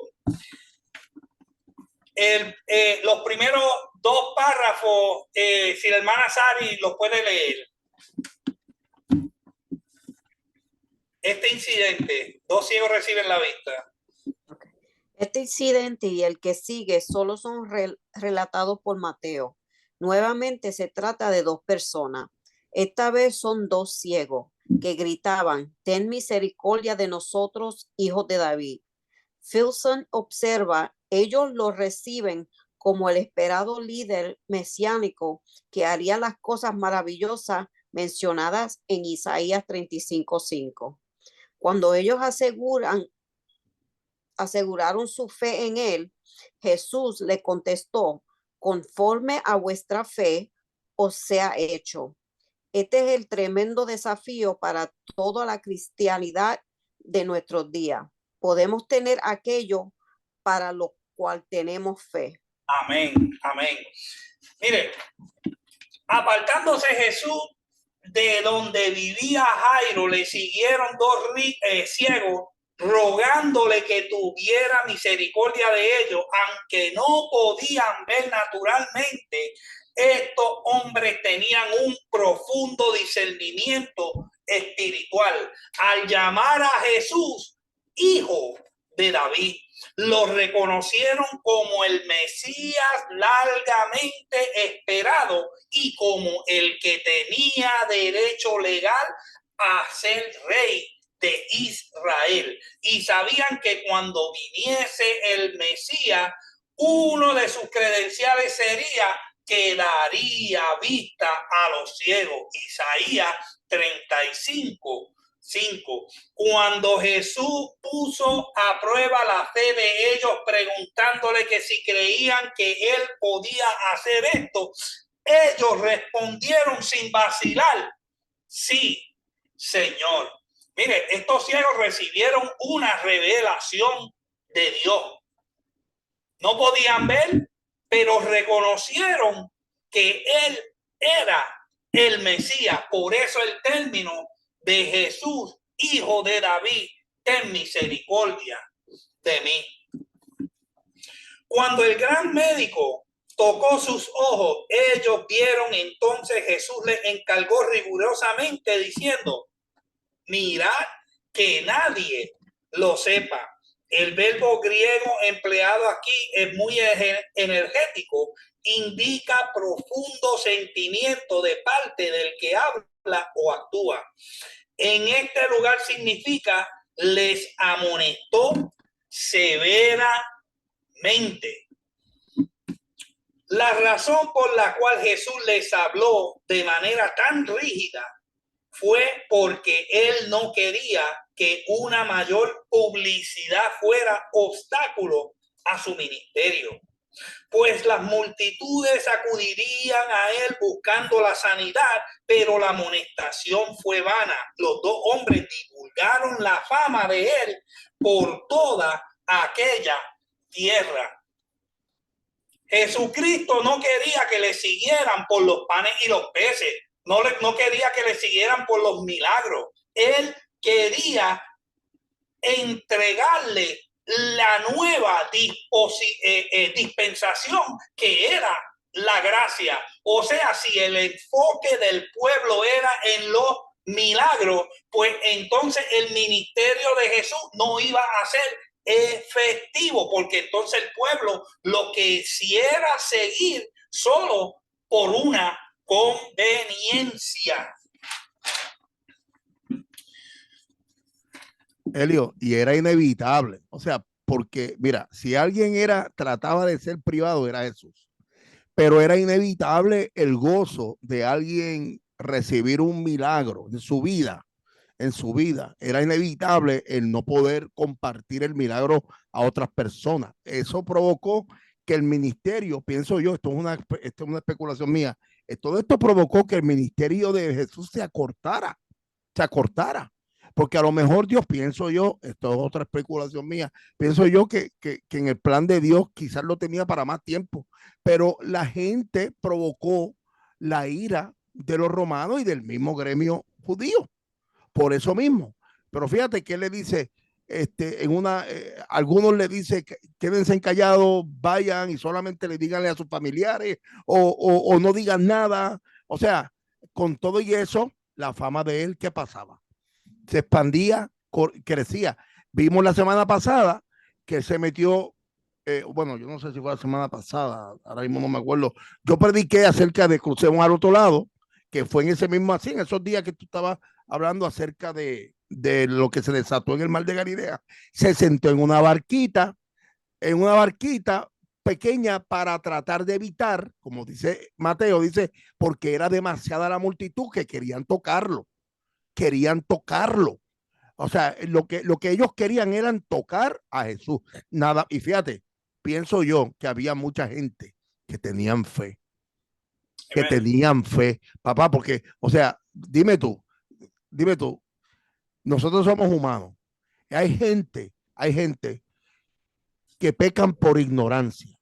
Los primeros 2 párrafos, si la hermana Sari los puede leer. Este incidente, 2 ciegos reciben la vista. Okay. Este incidente y el que sigue solo son relatados por Mateo. Nuevamente se trata de 2 personas. Esta vez son 2 ciegos que gritaban, ten misericordia de nosotros, hijos de David. Filson observa, ellos lo reciben como el esperado líder mesiánico que haría las cosas maravillosas mencionadas en Isaías 35:5. Cuando ellos aseguraron su fe en él, Jesús le contestó, conforme a vuestra fe os sea hecho. Este es el tremendo desafío para toda la cristianidad de nuestros días. Podemos tener aquello para lo cual tenemos fe. Amén, amén. Mire, apartándose Jesús de donde vivía Jairo, le siguieron 2 ciegos, rogándole que tuviera misericordia de ellos, aunque no podían ver naturalmente. Estos hombres tenían un profundo discernimiento espiritual. Al llamar a Jesús hijo de David, lo reconocieron como el Mesías largamente esperado y como el que tenía derecho legal a ser rey de Israel. Y sabían que cuando viniese el Mesías, uno de sus credenciales sería que daría vista a los ciegos. Isaías 35:5. Cuando Jesús puso a prueba la fe de ellos, preguntándole que si creían que él podía hacer esto, ellos respondieron sin vacilar, sí, Señor. Mire, estos ciegos recibieron una revelación de Dios. No podían ver, pero reconocieron que Él era el Mesías. Por eso el término de Jesús, hijo de David, ten misericordia de mí. Cuando el gran médico tocó sus ojos, ellos vieron, entonces Jesús les encargó rigurosamente diciendo: mirad que nadie lo sepa. El verbo griego empleado aquí es muy energético, indica profundo sentimiento de parte del que habla o actúa. En este lugar significa les amonestó severamente. La razón por la cual Jesús les habló de manera tan rígida fue porque él no quería que una mayor publicidad fuera obstáculo a su ministerio, pues las multitudes acudirían a él buscando la sanidad, pero la amonestación fue vana. Los dos hombres divulgaron la fama de él por toda aquella tierra. Jesucristo no quería que le siguieran por los panes y los peces. No quería que le siguieran por los milagros. Él quería entregarle la nueva dispensación que era la gracia. O sea, si el enfoque del pueblo era en los milagros, pues entonces el ministerio de Jesús no iba a ser efectivo, porque entonces el pueblo lo que quisiera seguir solo por una conveniencia. Elio, y era inevitable, o sea, porque mira, si alguien trataba de ser privado, era Jesús, pero era inevitable el gozo de alguien recibir un milagro en su vida, era inevitable el no poder compartir el milagro a otras personas. Eso provocó que el ministerio, pienso yo, esto es una especulación mía, todo esto provocó que el ministerio de Jesús se acortara, porque a lo mejor Dios, pienso yo, esto es otra especulación mía, pienso yo que en el plan de Dios quizás lo tenía para más tiempo, pero la gente provocó la ira de los romanos y del mismo gremio judío, por eso mismo. Pero fíjate que él le dice, algunos le dice quédense callados, vayan y solamente le díganle a sus familiares o no digan nada. O sea, con todo y eso, la fama de él, ¿qué pasaba? Se expandía, crecía. Vimos la semana pasada que él se metió, bueno, yo no sé si fue la semana pasada, ahora mismo no me acuerdo. Yo prediqué acerca de crucemos al otro lado, que fue en ese mismo, así, en esos días que tú estabas hablando acerca de lo que se desató en el mar de Galilea. Se sentó en una barquita pequeña para tratar de evitar, como dice Mateo, dice, porque era demasiada la multitud que querían tocarlo. O sea, lo que ellos querían eran tocar a Jesús. Nada, y fíjate, pienso yo que había mucha gente que tenían fe. Papá, porque, o sea, dime tú, nosotros somos humanos. Hay gente que pecan por ignorancia.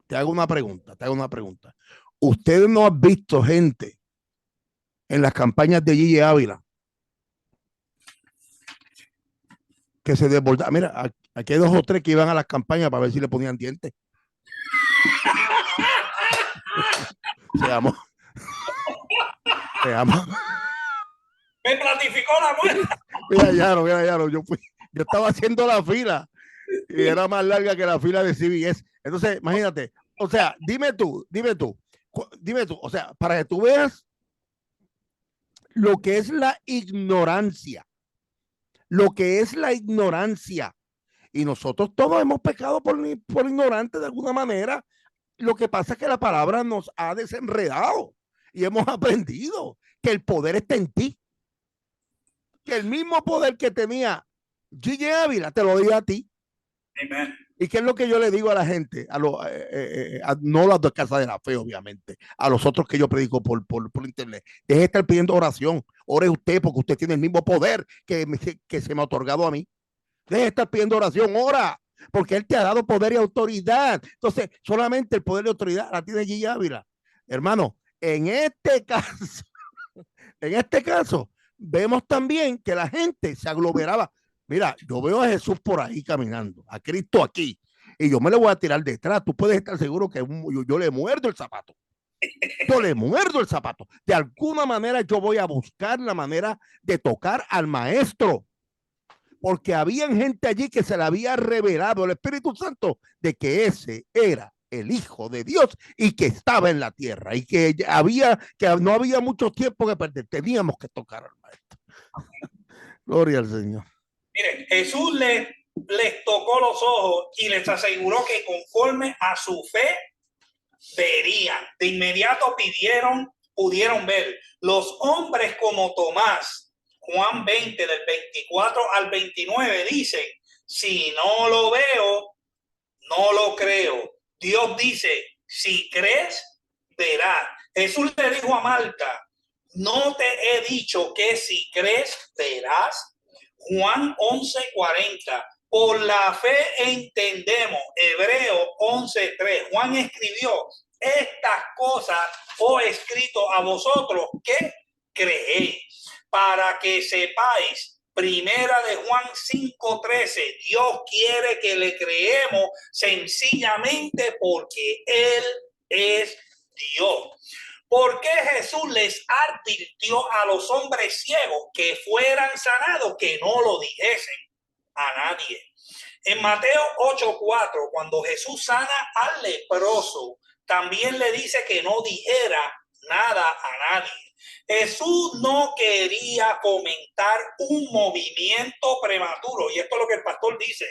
Te hago una pregunta. ¿Ustedes no han visto gente en las campañas de Gigi Ávila que se desbordaban? Mira, aquí hay 2 o 3 que iban a las campañas para ver si le ponían dientes. Se llama. Me planificó la muerte. Mira, Yaro, yo estaba haciendo la fila y era más larga que la fila de CBS. Entonces, imagínate, o sea, dime tú, o sea, para que tú veas lo que es la ignorancia, y nosotros todos hemos pecado por ignorantes de alguna manera. Lo que pasa es que la palabra nos ha desenredado y hemos aprendido que el poder está en ti, que el mismo poder que tenía Gigi Ávila te lo dio a ti. Amen. ¿Y qué es lo que yo le digo a la gente? No las de Casa de la Fe, obviamente, a los otros que yo predico por internet. Deje de estar pidiendo oración. Ore usted porque usted tiene el mismo poder que se me ha otorgado a mí. Deje de estar pidiendo oración, ora, porque Él te ha dado poder y autoridad. Entonces, solamente el poder y autoridad la tiene Gigi Ávila. Hermano, en este caso, vemos también que la gente se aglomeraba. Mira, yo veo a Jesús por ahí caminando, a Cristo aquí, y yo me le voy a tirar detrás. Tú puedes estar seguro que yo le muerdo el zapato. Yo le muerdo el zapato. De alguna manera yo voy a buscar la manera de tocar al maestro, porque había gente allí que se le había revelado el Espíritu Santo de que ese era el Hijo de Dios y que estaba en la tierra y que no había mucho tiempo que perder. Teníamos que tocar al maestro. Gloria al Señor. Miren, Jesús les tocó los ojos y les aseguró que conforme a su fe verían. De inmediato pudieron ver. Los hombres como Tomás, Juan 20 del 24 al 29 dicen: si no lo veo, no lo creo. Dios dice: si crees, verás. Jesús le dijo a Marta: no te he dicho que si crees, verás. Juan 11:40. Por la fe entendemos. Hebreo 11:3. Juan escribió: estas cosas os he escrito a vosotros que creéis, para que sepáis. Primera de Juan 5:13. Dios quiere que le creemos sencillamente porque Él es Dios. ¿Por qué Jesús les advirtió a los hombres ciegos que fueran sanados, que no lo dijesen a nadie? En Mateo 8:4, cuando Jesús sana al leproso, también le dice que no dijera nada a nadie. Jesús no quería fomentar un movimiento prematuro, y esto es lo que el pastor dice.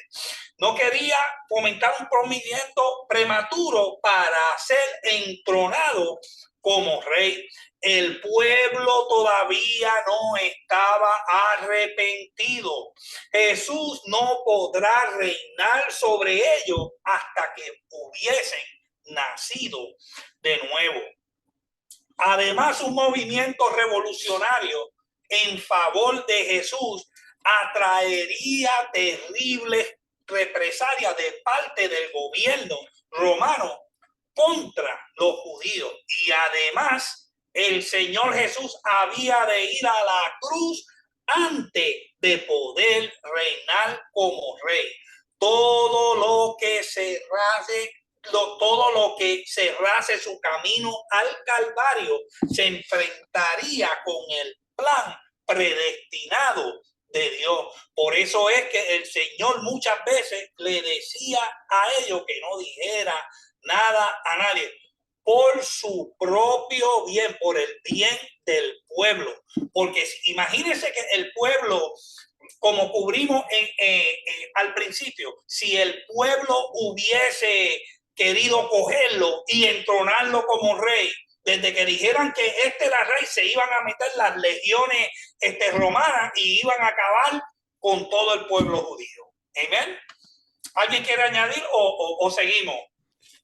No quería fomentar un movimiento prematuro para ser entronado como rey. El pueblo todavía no estaba arrepentido. Jesús no podrá reinar sobre ellos hasta que hubiesen nacido de nuevo. Además, un movimiento revolucionario en favor de Jesús atraería terribles represalias de parte del gobierno romano contra los judíos. Y además, el Señor Jesús había de ir a la cruz antes de poder reinar como rey. Todo lo que cerrase su camino al Calvario se enfrentaría con el plan predestinado de Dios. Por eso es que el Señor muchas veces le decía a ellos que no dijera nada a nadie, por su propio bien, por el bien del pueblo. Porque imagínense que el pueblo, como cubrimos al principio, si el pueblo hubiese querido cogerlo y entronarlo como rey, desde que dijeran que este era rey, se iban a meter las legiones romanas y iban a acabar con todo el pueblo judío. Amén. ¿Alguien quiere añadir o seguimos?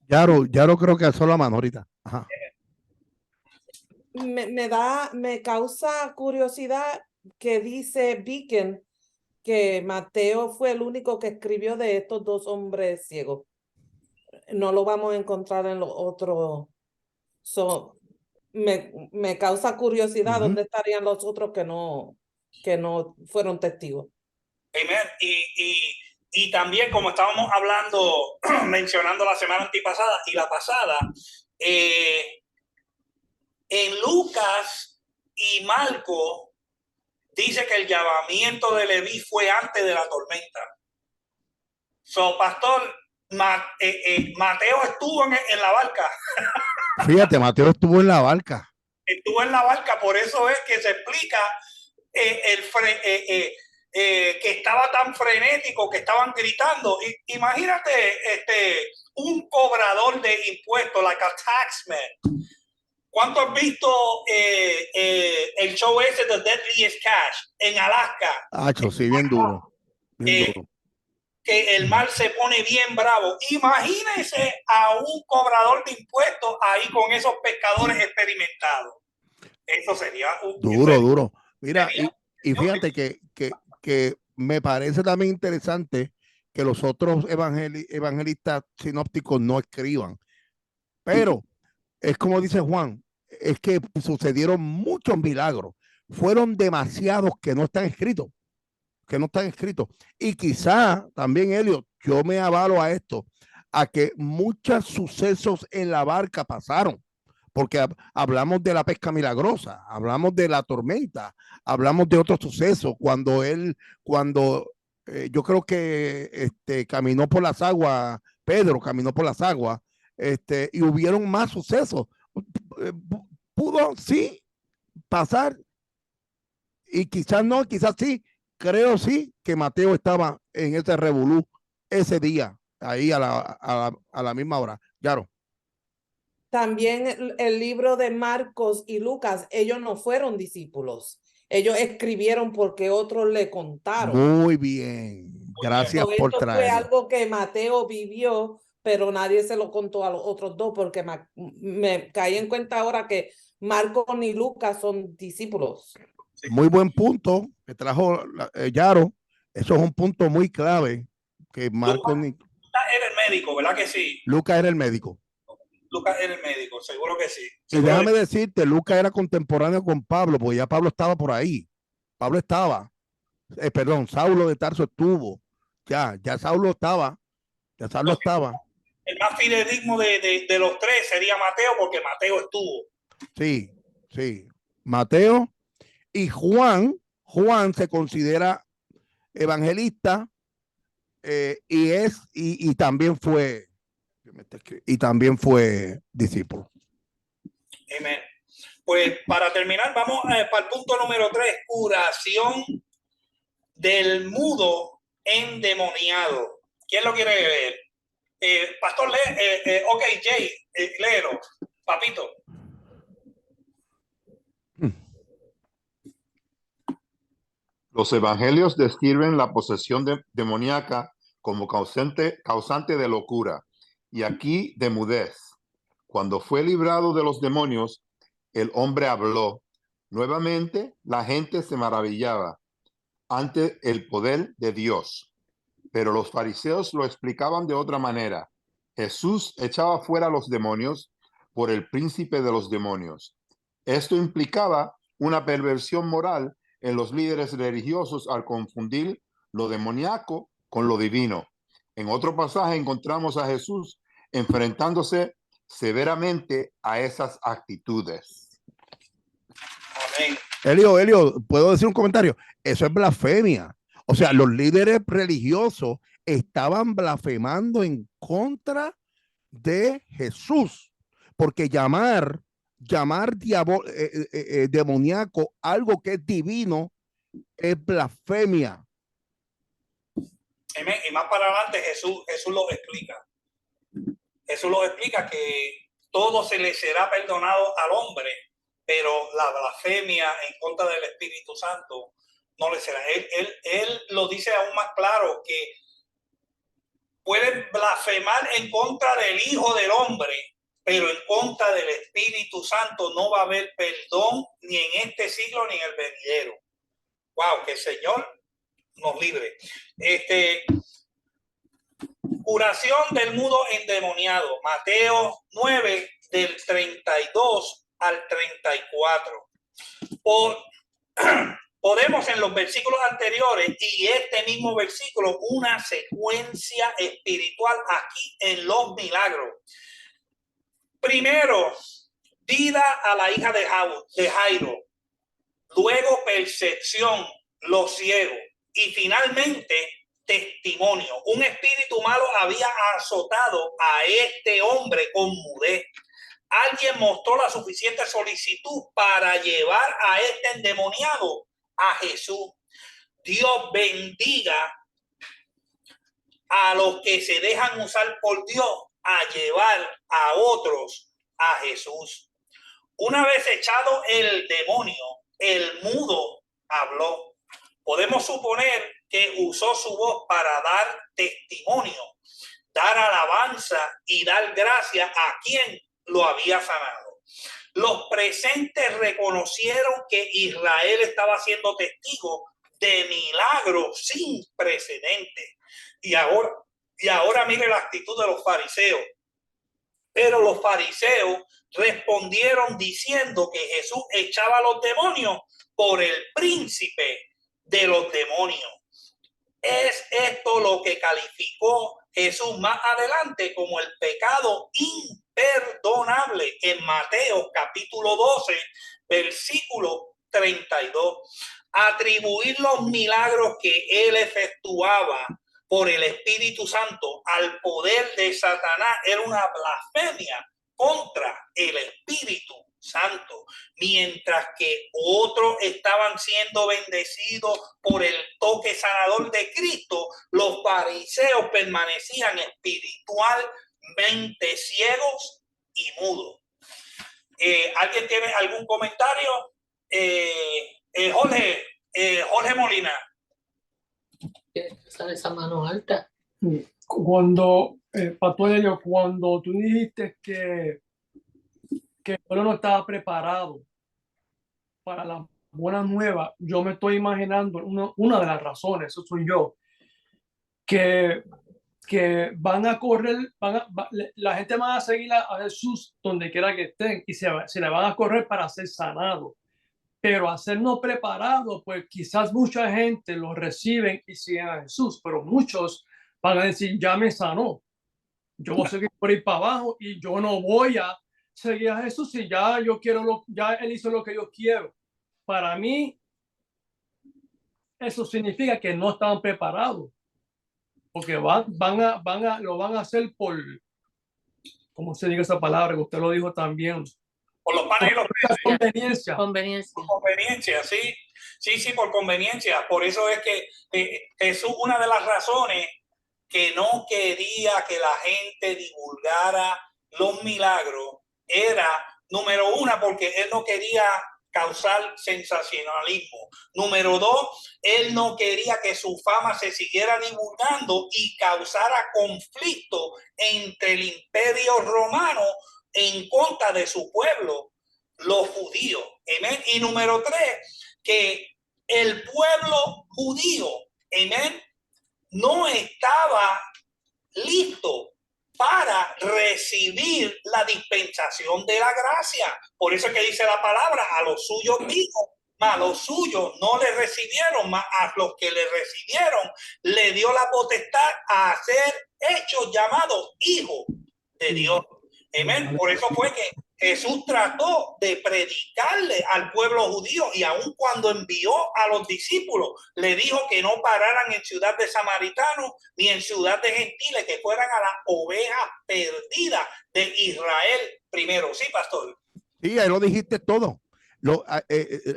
Yaro creo que alzó la mano ahorita. Ajá. Me causa curiosidad que dice Beacon que Mateo fue el único que escribió de estos dos hombres ciegos. No lo vamos a encontrar en los otros. Me causa curiosidad dónde estarían los otros que no fueron testigos. Amén. Y también, como estábamos hablando, mencionando la semana antipasada y la pasada, en Lucas y Marcos dice que el llamamiento de Leví fue antes de la tormenta. Pastor, Mateo estuvo en la barca. Fíjate, Mateo estuvo en la barca. Estuvo en la barca, por eso es que se explica que estaba tan frenético, que estaban gritando. Imagínate un cobrador de impuestos, like a taxman. ¿Cuánto has visto el show ese de Deadliest Catch en Alaska? Sí, bien duro. Bien duro. que el mal se pone bien bravo. Imagínense a un cobrador de impuestos ahí con esos pescadores experimentados. Eso sería duro, duro. Mira, sería, y fíjate que me parece también interesante que los otros evangelistas sinópticos no escriban, pero es como dice Juan, es que sucedieron muchos milagros, fueron demasiados que no están escritos, y quizá también, Elio, yo me avalo a esto, a que muchos sucesos en la barca pasaron, porque hablamos de la pesca milagrosa, hablamos de la tormenta, hablamos de otros sucesos, cuando yo creo que caminó por las aguas, Pedro caminó por las aguas, y hubieron más sucesos. Pudo sí pasar, y quizás no, quizás sí, creo sí que Mateo estaba en ese revolú ese día, ahí a la misma hora. Claro. También el libro de Marcos y Lucas, ellos no fueron discípulos. Ellos escribieron porque otros le contaron. Muy bien. Gracias por Esto fue traerlo. algo que Mateo vivió, pero nadie se lo contó a los otros dos, porque me caí en cuenta ahora que Marcos ni Lucas son discípulos. Muy buen punto que trajo Yaro. Eso es un punto muy clave que Marcos ni... Lucas era el médico, ¿verdad que sí? Lucas era el médico. Lucas era el médico, seguro que sí. Y déjame decirte, Lucas era contemporáneo con Pablo, porque ya Pablo estaba por ahí. Pablo estaba, perdón, Saulo de Tarso estuvo. Ya Saulo estaba. Ya Saulo estaba. El más fidedigno de los tres sería Mateo, porque Mateo estuvo. Sí, sí. Mateo y Juan se considera evangelista y también fue discípulo. Amén. Pues para terminar, vamos para el punto número 3, curación del mudo endemoniado. ¿Quién lo quiere leer? Pastor, ok, Jay, léelo, papito. Los evangelios describen la posesión demoníaca como causante de locura y aquí de mudez. Cuando fue librado de los demonios, el hombre habló. Nuevamente la gente se maravillaba ante el poder de Dios. Pero los fariseos lo explicaban de otra manera. Jesús echaba fuera los demonios por el príncipe de los demonios. Esto implicaba una perversión moral en los líderes religiosos al confundir lo demoníaco con lo divino. En otro pasaje encontramos a Jesús enfrentándose severamente a esas actitudes. Amén. Elio, ¿puedo decir un comentario? Eso es blasfemia. O sea, los líderes religiosos estaban blasfemando en contra de Jesús, porque llamar demoníaco algo que es divino es blasfemia. Amén. Y más para adelante Jesús lo explica. Jesús lo explica que todo se le será perdonado al hombre, pero la blasfemia en contra del Espíritu Santo no le será. Él lo dice aún más claro, que pueden blasfemar en contra del Hijo del Hombre, pero en contra del Espíritu Santo no va a haber perdón ni en este siglo ni en el venidero. Wow, que el Señor nos libre. Curación del mudo endemoniado. Mateo 9, del 32 al 34. Podemos en los versículos anteriores y este mismo versículo una secuencia espiritual aquí en los milagros. Primero, vida a la hija de Jairo. Luego percepción, los ciegos. Y finalmente testimonio. Un espíritu malo había azotado a este hombre con mudez. Alguien mostró la suficiente solicitud para llevar a este endemoniado a Jesús. Dios bendiga a los que se dejan usar por Dios a llevar a otros a Jesús. Una vez echado el demonio, el mudo habló. Podemos suponer que usó su voz para dar testimonio, dar alabanza y dar gracias a quien lo había sanado. Los presentes reconocieron que Israel estaba siendo testigo de milagros sin precedentes. Y ahora mire la actitud de los fariseos. Pero los fariseos respondieron diciendo que Jesús echaba a los demonios por el príncipe de los demonios. Es esto lo que calificó Jesús más adelante como el pecado imperdonable en Mateo capítulo 12, versículo 32. Atribuir los milagros que él efectuaba por el Espíritu Santo al poder de Satanás era una blasfemia contra el Espíritu Santo, mientras que otros estaban siendo bendecidos por el toque sanador de Cristo. Los fariseos permanecían espiritualmente ciegos y mudos. ¿Alguien tiene algún comentario? Jorge Molina. Esa mano alta. Cuando, Pastor Elio, cuando tú dijiste que el pueblo no estaba preparado para las buenas nuevas, yo me estoy imaginando una de las razones, eso soy yo, que van a correr, la gente va a seguir a Jesús donde quiera que estén y se le van a correr para ser sanado. Pero a ser no preparado, pues quizás mucha gente lo reciben y siguen a Jesús, pero muchos van a decir, ya me sanó, yo voy a seguir por ir para abajo y yo no voy a seguir a Jesús y ya yo quiero ya él hizo lo que yo quiero. Para mí, eso significa que no estaban preparados, porque lo van a hacer por, ¿cómo se dice esa palabra? Usted lo dijo también. Por los panes y los peces. Conveniencia, sí. Sí, por conveniencia. Por eso es que Jesús, una de las razones que no quería que la gente divulgara los milagros era, número uno, porque él no quería causar sensacionalismo. Número dos, él no quería que su fama se siguiera divulgando y causara conflicto entre el imperio romano en contra de su pueblo, los judíos. Amén. Y número tres, que el pueblo judío, amén, no estaba listo para recibir la dispensación de la gracia. Por eso es que dice la palabra, a los suyos dijo, mas los suyos no le recibieron, mas a los que le recibieron le dio la potestad a ser hechos llamados hijos de Dios. Amén. Por eso fue que Jesús trató de predicarle al pueblo judío, y aun cuando envió a los discípulos, le dijo que no pararan en ciudad de samaritanos ni en ciudad de gentiles, que fueran a las ovejas perdidas de Israel primero. Sí, pastor. Sí, ahí lo dijiste todo.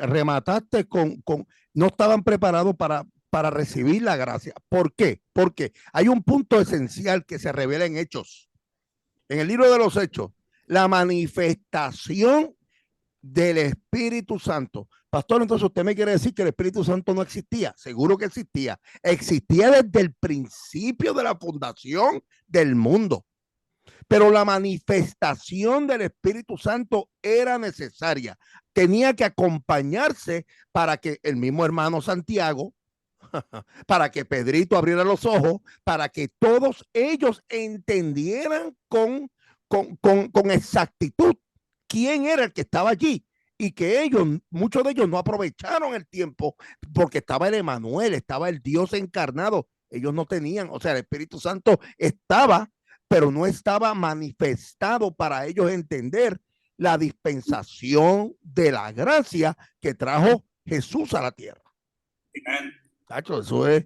Remataste con no estaban preparados para recibir la gracia. ¿Por qué? Porque hay un punto esencial que se revela en Hechos. En el libro de los Hechos, la manifestación del Espíritu Santo. Pastor, entonces usted me quiere decir que el Espíritu Santo no existía. Seguro que existía. Existía desde el principio de la fundación del mundo. Pero la manifestación del Espíritu Santo era necesaria. Tenía que acompañarse para que el mismo hermano Santiago, para que Pedrito abriera los ojos, para que todos ellos entendieran con exactitud quién era el que estaba allí, y que ellos, muchos de ellos no aprovecharon el tiempo porque estaba el Emanuel, estaba el Dios encarnado. Ellos no tenían, o sea, el Espíritu Santo estaba, pero no estaba manifestado para ellos entender la dispensación de la gracia que trajo Jesús a la tierra. Amén. Cacho, eso es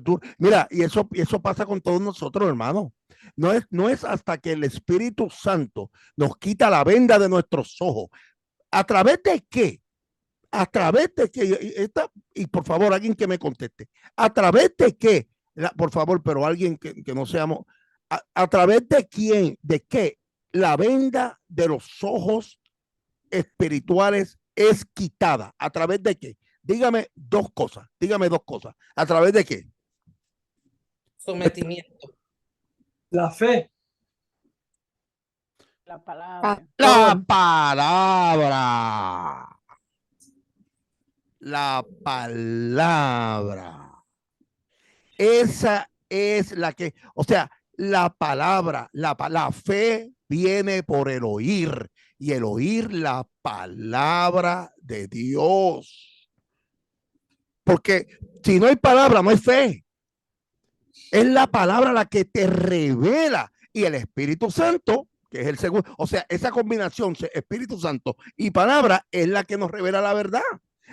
duro. Mira, y eso pasa con todos nosotros, hermano. No es hasta que el Espíritu Santo nos quita la venda de nuestros ojos. ¿A través de qué? A través de qué. Y por favor, alguien que me conteste. ¿A través de qué? Por favor, pero alguien que no seamos. ¿A través de quién? ¿De qué? La venda de los ojos espirituales es quitada. ¿A través de qué? Dígame dos cosas. Dígame dos cosas. ¿A través de qué? Sometimiento. La fe. La palabra. La palabra. La palabra. Esa es la que, o sea, la palabra, la fe viene por el oír y el oír la palabra de Dios. Porque si no hay palabra, no hay fe. Es la palabra la que te revela y el Espíritu Santo, que es el segundo, o sea, esa combinación Espíritu Santo y palabra es la que nos revela la verdad.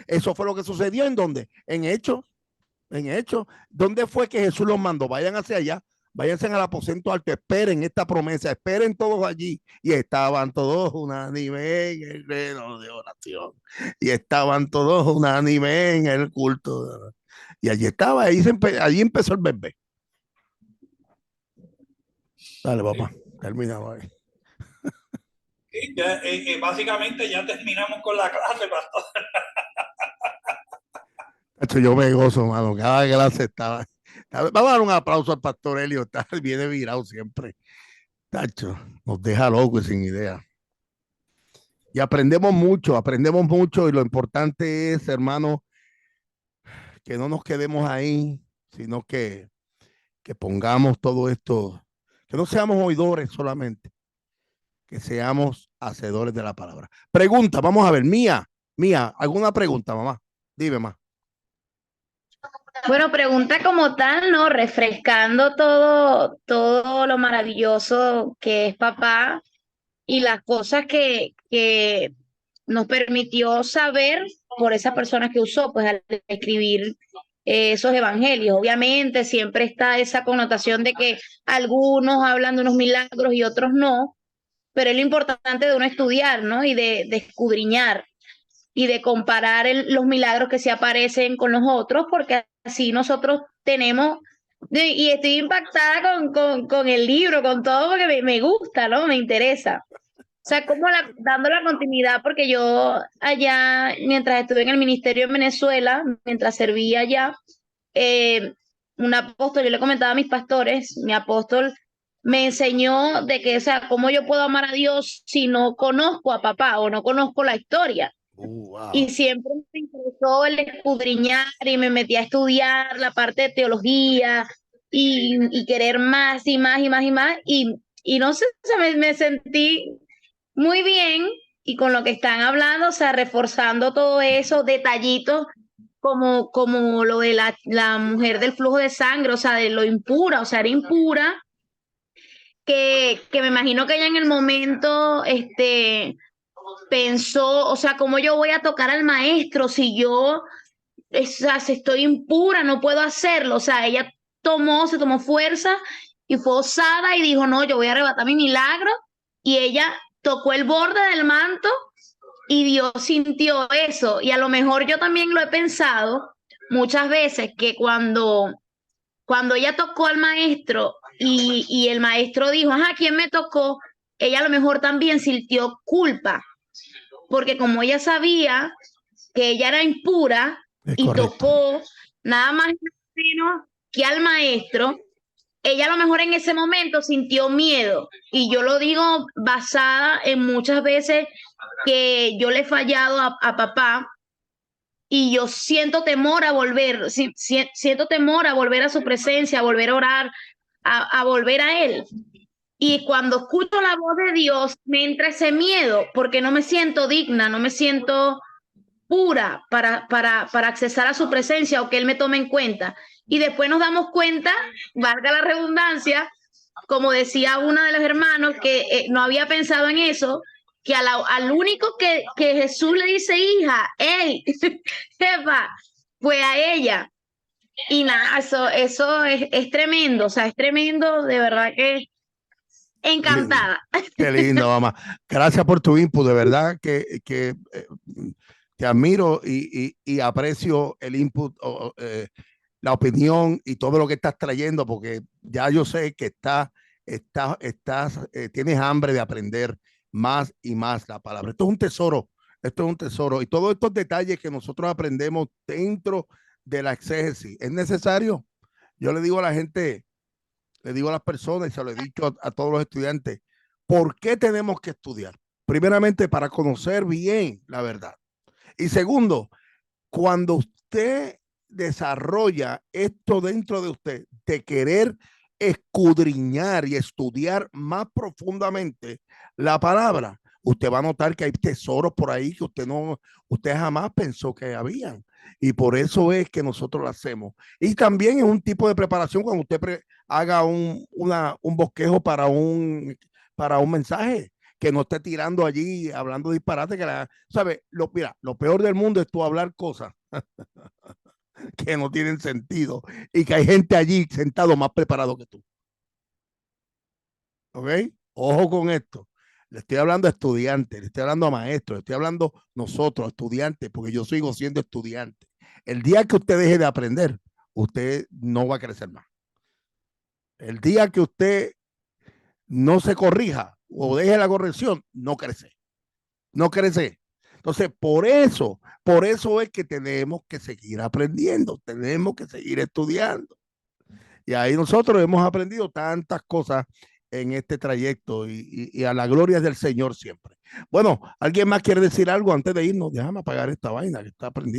Eso fue lo que sucedió en donde, en Hechos. ¿Dónde fue que Jesús los mandó? Vayan hacia allá, váyanse al aposento alto, esperen esta promesa, esperen todos allí. Y estaban todos unánimes en el pleno de oración. Y estaban todos unánimes en el culto. Y allí estaba, allí empezó el bebé. Dale, papá, terminamos ahí. Sí, ya, básicamente ya terminamos con la clase, pastor. Yo me gozo, mano. Cada clase estaba. Vamos a dar un aplauso al pastor Elio. Está bien virado siempre. Tacho, nos deja locos y sin idea. Y aprendemos mucho y lo importante es, hermano, que no nos quedemos ahí, sino que pongamos todo esto, que no seamos oidores solamente, que seamos hacedores de la palabra. Pregunta, vamos a ver, Mía, ¿alguna pregunta, mamá? Dime, mamá. Bueno, pregunta como tal, ¿no? Refrescando todo lo maravilloso que es papá y las cosas que nos permitió saber por esas personas que usó, pues al escribir esos evangelios. Obviamente siempre está esa connotación de que algunos hablan de unos milagros y otros no, pero es lo importante de uno estudiar, ¿no? Y de escudriñar y de comparar los milagros que se aparecen con los otros, porque así nosotros tenemos, y estoy impactada con el libro, con todo, porque me gusta, ¿no? Me interesa. O sea, como dando la continuidad, porque yo allá, mientras estuve en el ministerio en Venezuela, mientras servía allá, un apóstol, yo le comentaba a mis pastores, mi apóstol me enseñó de que, o sea, cómo yo puedo amar a Dios si no conozco a papá o no conozco la historia. Wow. Y siempre me interesó el escudriñar y me metí a estudiar la parte de teología y querer más y más y más y más. Y no sé, o sea, me sentí muy bien y con lo que están hablando, o sea, reforzando todo eso, detallitos como lo de la mujer del flujo de sangre, o sea, de lo impura, o sea, era impura, que me imagino que ella en el momento, pensó, o sea, ¿cómo yo voy a tocar al maestro si yo, o sea, si estoy impura, no puedo hacerlo? O sea, ella se tomó fuerza y fue osada y dijo, no, yo voy a arrebatar mi milagro. Y ella tocó el borde del manto y Dios sintió eso. Y a lo mejor yo también lo he pensado muchas veces, que cuando ella tocó al maestro y el maestro dijo, ajá, ¿quién me tocó? Ella a lo mejor también sintió culpa, porque como ella sabía que ella era impura y tocó nada más y nada menos que al maestro, ella a lo mejor en ese momento sintió miedo. Y yo lo digo basada en muchas veces que yo le he fallado a papá y yo siento temor a volver, siento temor a volver a su presencia, a volver a orar, a volver a él. Y cuando escucho la voz de Dios, me entra ese miedo porque no me siento digna, no me siento pura para accesar a su presencia o que Él me tome en cuenta. Y después nos damos cuenta, valga la redundancia, como decía una de los hermanos, que no había pensado en eso, que al único que Jesús le dice hija, hey, jefa, fue a ella. Y nada, eso es tremendo, o sea, es tremendo, de verdad que encantada. Qué lindo, mamá. Gracias por tu input, de verdad que te admiro y aprecio el input, la opinión y todo lo que estás trayendo, porque ya yo sé que tienes hambre de aprender más y más la palabra. Esto es un tesoro Esto es un tesoro. Y todos estos detalles que nosotros aprendemos dentro de la exégesis, ¿es necesario? Yo le digo a la gente, le digo a las personas y se lo he dicho a todos los estudiantes, ¿por qué tenemos que estudiar? Primeramente, para conocer bien la verdad. Y segundo, cuando usted desarrolla esto dentro de usted, de querer escudriñar y estudiar más profundamente la palabra, usted va a notar que hay tesoros por ahí que usted jamás pensó que habían. Y por eso es que nosotros lo hacemos. Y también es un tipo de preparación cuando usted haga un bosquejo para un mensaje, que no esté tirando allí, hablando disparate, ¿sabe? Mira, lo peor del mundo es tú hablar cosas que no tienen sentido y que hay gente allí sentado más preparado que tú. ¿Ok? Ojo con esto. Le estoy hablando a estudiantes, le estoy hablando a maestros, le estoy hablando nosotros, estudiantes, porque yo sigo siendo estudiante. El día que usted deje de aprender, usted no va a crecer más. El día que usted no se corrija o deje la corrección, no crece. No crece. Entonces, por eso es que tenemos que seguir aprendiendo, tenemos que seguir estudiando. Y ahí nosotros hemos aprendido tantas cosas en este trayecto y a la gloria del Señor siempre. Bueno, ¿alguien más quiere decir algo antes de irnos? Déjame apagar esta vaina que está prendida.